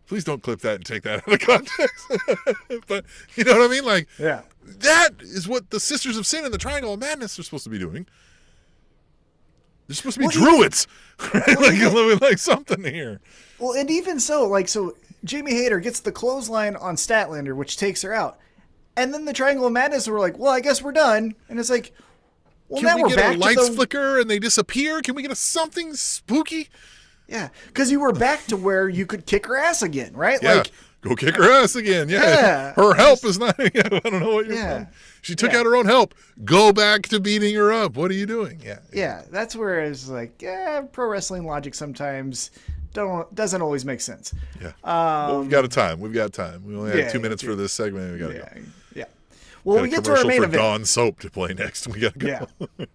Speaker 2: Please don't clip that and take that out of context. But you know what I mean? Like, that is what the Sisters of Sin and the Triangle of Madness are supposed to be doing. They're supposed to be druids. Like something here.
Speaker 3: Well, and even so, like, so Jamie Hayter gets the clothesline on Statlander, which takes her out. And then the Triangle of Madness were like, well, I guess we're done. And it's like, well,
Speaker 2: can
Speaker 3: now
Speaker 2: we
Speaker 3: we're
Speaker 2: get
Speaker 3: back
Speaker 2: a lights
Speaker 3: to
Speaker 2: flicker and they disappear? Can we get something spooky?
Speaker 3: Yeah, because you were back to where you could kick her ass again, right?
Speaker 2: Yeah,
Speaker 3: like,
Speaker 2: go kick her ass again. Yeah, her help is not. I don't know what you're saying. She took out her own help. Go back to beating her up. What are you doing? Yeah,
Speaker 3: that's where it's like, pro wrestling logic sometimes doesn't always make sense.
Speaker 2: Yeah, well, we've got time. We only have 2 minutes for this segment. We got to go.
Speaker 3: Yeah. Well, we get to our main event.
Speaker 2: Dawn Soap to play next. We got to go.
Speaker 3: Yeah.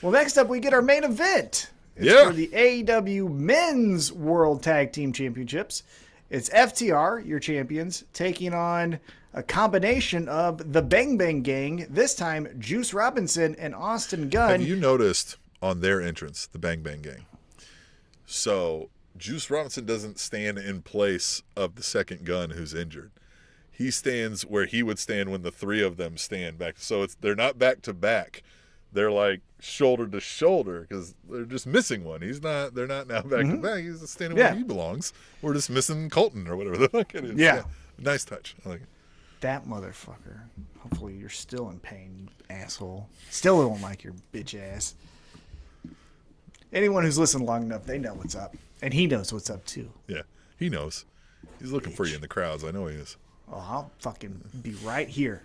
Speaker 3: Well, next up we get our main event. It's for the AEW Men's World Tag Team Championships. It's FTR, your champions, taking on a combination of the Bang Bang Gang, this time Juice Robinson and Austin Gunn.
Speaker 2: Have you noticed on their entrance, the Bang Bang Gang? So Juice Robinson doesn't stand in place of the second Gunn who's injured. He stands where he would stand when the three of them stand back. So they're not back to back. They're like shoulder to shoulder because they're just missing one. They're not now back to back. He's just standing where he belongs. We're just missing Colton or whatever the fuck it is.
Speaker 3: Yeah.
Speaker 2: Nice touch. I like it.
Speaker 3: That motherfucker. Hopefully you're still in pain, you asshole. Still don't like your bitch ass. Anyone who's listened long enough, they know what's up. And he knows what's up too.
Speaker 2: Yeah, he knows. He's looking for you in the crowds. I know he is.
Speaker 3: Oh, I'll fucking be right here.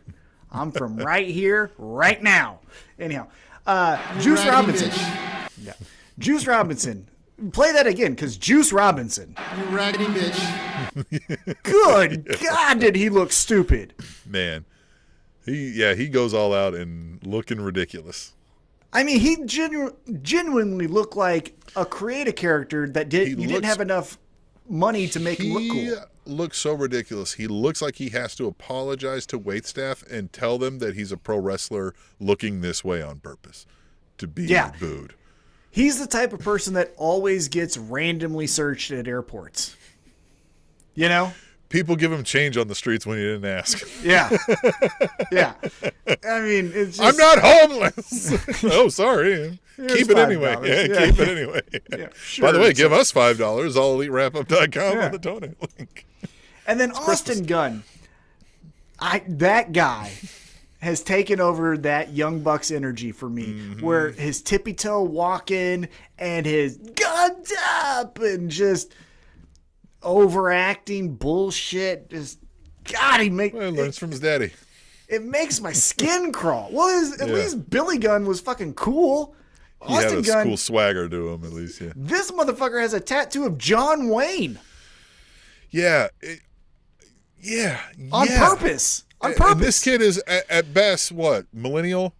Speaker 3: I'm from right here, right now. Anyhow, Juice Robinson. Yeah. Juice Robinson. Play that again, because Juice Robinson.
Speaker 5: You raggedy bitch.
Speaker 3: Good God, did he look stupid.
Speaker 2: Man. He goes all out and looking ridiculous.
Speaker 3: I mean, he genuinely looked like a creative character that didn't have enough money to make him look cool.
Speaker 2: He looks so ridiculous. He looks like he has to apologize to waitstaff and tell them that he's a pro wrestler looking this way on purpose to be booed.
Speaker 3: He's the type of person that always gets randomly searched at airports. You know?
Speaker 2: People give him change on the streets when he didn't ask.
Speaker 3: Yeah. Yeah. I mean, it's just,
Speaker 2: I'm not homeless. Oh, sorry.
Speaker 3: Here's
Speaker 2: Keep it anyway.
Speaker 3: $5.
Speaker 2: Yeah,
Speaker 3: Yeah.
Speaker 2: keep it anyway.
Speaker 3: Yeah,
Speaker 2: By the
Speaker 3: sure.
Speaker 2: way, give us $5. AllEliteWrapUp.com
Speaker 3: Yeah.
Speaker 2: on the donate link.
Speaker 3: And then Austin Gunn. That guy has taken over that Young Bucks energy for me, where his tippy toe walking and his guns up and just overacting bullshit. Just God, he
Speaker 2: Well, he learns from his daddy.
Speaker 3: it makes my skin crawl. Well, at
Speaker 2: Yeah.
Speaker 3: least Billy Gunn was fucking cool.
Speaker 2: He had
Speaker 3: Austin
Speaker 2: a
Speaker 3: Gunn,
Speaker 2: cool swagger to him, at least. Yeah.
Speaker 3: this motherfucker has a tattoo of John Wayne
Speaker 2: Yeah.
Speaker 3: on purpose. On purpose.
Speaker 2: And this kid is at best what, millennial,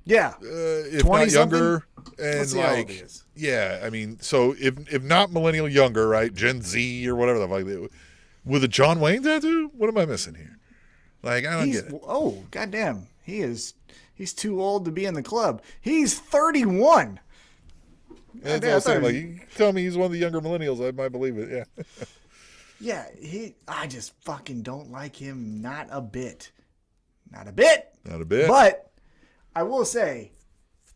Speaker 3: yeah.
Speaker 2: if
Speaker 3: 20
Speaker 2: not younger, and
Speaker 3: Let's see how old
Speaker 2: like
Speaker 3: he is.
Speaker 2: yeah. I mean, so if not millennial, younger, right? Gen Z or whatever the fuck, with a John Wayne tattoo. What am I missing here? Like I don't get it.
Speaker 3: Oh, goddamn. He's too old to be in the club. He's 31.
Speaker 2: That's
Speaker 3: I
Speaker 2: what I'm saying.
Speaker 3: thought
Speaker 2: Like,
Speaker 3: he-
Speaker 2: you tell me he's one of the younger millennials, I might believe it. Yeah.
Speaker 3: Yeah, I just fucking don't like him not a bit. Not a bit.
Speaker 2: Not a bit.
Speaker 3: But I will say,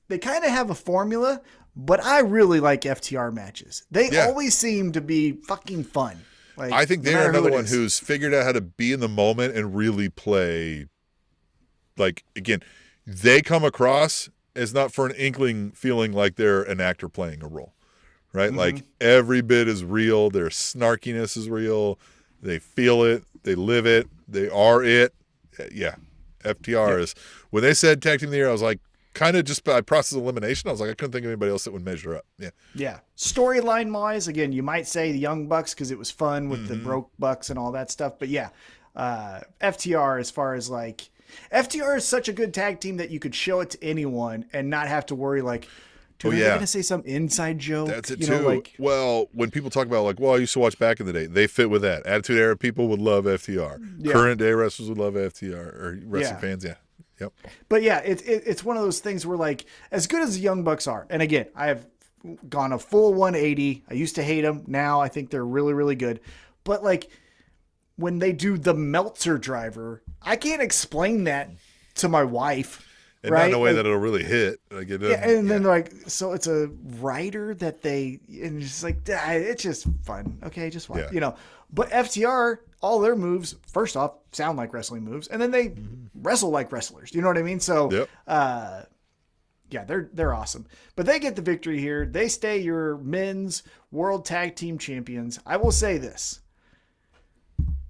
Speaker 3: they kind of have a formula, but I really like FTR matches. They
Speaker 2: Yeah.
Speaker 3: always seem to be fucking fun. Like,
Speaker 2: I think
Speaker 3: no
Speaker 2: they're
Speaker 3: matter who
Speaker 2: another
Speaker 3: it
Speaker 2: one
Speaker 3: is.
Speaker 2: who's figured out how to be in the moment and really play. Like, again, they come across as not for an inkling feeling like they're an actor playing a role, right?
Speaker 3: Mm-hmm.
Speaker 2: Like, every bit is real. Their snarkiness is real. They feel it. They live it. They are it. Yeah. FTR is, when they said tag team of the year, I was like, kind of just by process of elimination, I was like, I couldn't think of anybody else that would measure up. Yeah.
Speaker 3: Yeah. Storyline wise, again, you might say the Young Bucks because it was fun with the Broke Bucks and all that stuff. But yeah, FTR, as far as like, FTR is such a good tag team that you could show it to anyone and not have to worry like, dude, are they going to say some inside joke?
Speaker 2: That's it
Speaker 3: you
Speaker 2: too.
Speaker 3: know, like,
Speaker 2: Well, when people talk about like, well, I used to watch back in the day, they fit with that. Attitude Era people would love FTR.
Speaker 3: Yeah.
Speaker 2: Current day wrestlers would love FTR or wrestling
Speaker 3: Yeah.
Speaker 2: fans. Yeah. Yep.
Speaker 3: but yeah, it's one of those things where like, as good as the Young Bucks are, and again, I have gone a full 180. I used to hate them. Now I think they're really, really good. But like, when they do the Meltzer driver, I can't explain that to my wife.
Speaker 2: And
Speaker 3: right?
Speaker 2: not in a way
Speaker 3: Like,
Speaker 2: that it'll really hit. Like it
Speaker 3: yeah,
Speaker 2: doesn't-
Speaker 3: and then like, so it's a writer that they, and it's just like, it's just fun. Okay, just watch,
Speaker 2: Yeah.
Speaker 3: you know. But FTR, all their moves, first off, sound like wrestling moves, and then they wrestle like wrestlers. You know what I mean? So,
Speaker 2: Yep.
Speaker 3: yeah, they're awesome. But they get the victory here. They stay your men's world tag team champions. I will say this: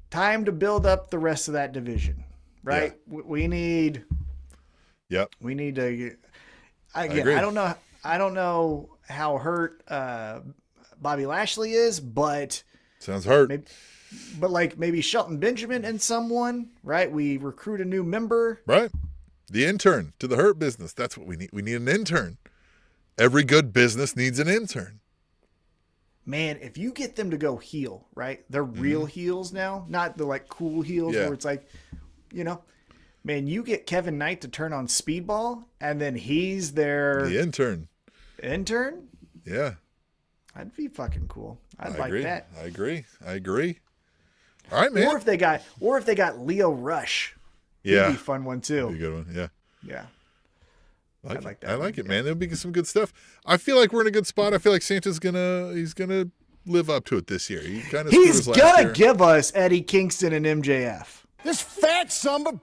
Speaker 3: time to build up the rest of that division. Right? We need.
Speaker 2: Yep.
Speaker 3: We need to. Again,
Speaker 2: agree.
Speaker 3: I don't know how hurt Bobby Lashley is, but
Speaker 2: Sounds hurt.
Speaker 3: maybe Shelton Benjamin and someone, right? We recruit a new member.
Speaker 2: Right. The intern to the hurt business. That's what we need. We need an intern. Every good business needs an intern.
Speaker 3: Man, if you get them to go heel, right? They're real heels now, not the like cool heels
Speaker 2: Yeah.
Speaker 3: where it's like, you know, man, you get Kevin Knight to turn on Speedball and then he's their
Speaker 2: The intern.
Speaker 3: intern.
Speaker 2: Yeah.
Speaker 3: That'd be fucking cool. I'd
Speaker 2: I
Speaker 3: like
Speaker 2: agree.
Speaker 3: that.
Speaker 2: I agree. All right, man.
Speaker 3: Or if they got Leo Rush.
Speaker 2: Yeah.
Speaker 3: That'd be a fun one too.
Speaker 2: Be a good one. Yeah.
Speaker 3: Yeah.
Speaker 2: I like,
Speaker 3: like
Speaker 2: it.
Speaker 3: that
Speaker 2: I
Speaker 3: one,
Speaker 2: like it, man. There'll be some good stuff. I feel like we're in a good spot. I feel like Santa's he's gonna live up to it this year. He kind of
Speaker 3: He's gonna give us Eddie Kingston and MJF.
Speaker 1: This fat son of a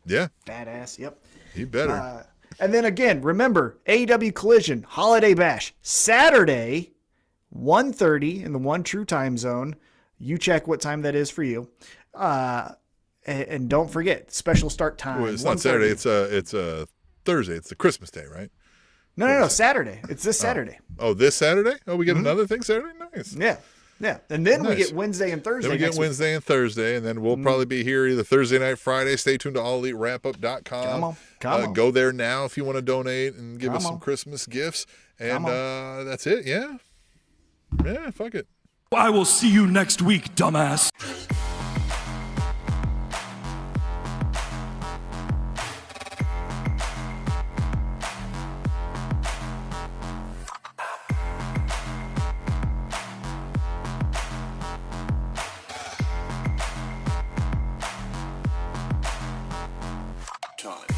Speaker 2: Yeah,
Speaker 3: Badass. Yep.
Speaker 2: he better.
Speaker 3: And then again, remember AEW Collision Holiday Bash Saturday, 1:30 in the One True Time Zone. You check what time that is for you. And don't forget special start time.
Speaker 2: Well, it's not Saturday. It's a Thursday. It's the Christmas day, right?
Speaker 3: No, Saturday. It's this Saturday.
Speaker 2: Oh, this Saturday? Oh, we get another thing Saturday? Nice.
Speaker 3: Yeah. And then we
Speaker 2: Nice.
Speaker 3: get Wednesday and Thursday.
Speaker 2: Then we get
Speaker 3: next week.
Speaker 2: Wednesday and Thursday, and then we'll probably be here either Thursday night, Friday. Stay tuned to AllEliteWrapUp.com.
Speaker 3: Come on.
Speaker 2: Go there now if you want to donate and give us
Speaker 3: Come
Speaker 2: some
Speaker 3: on.
Speaker 2: Christmas gifts. And that's it. Yeah. Yeah, fuck it.
Speaker 4: I will see you next week, dumbass.
Speaker 6: time.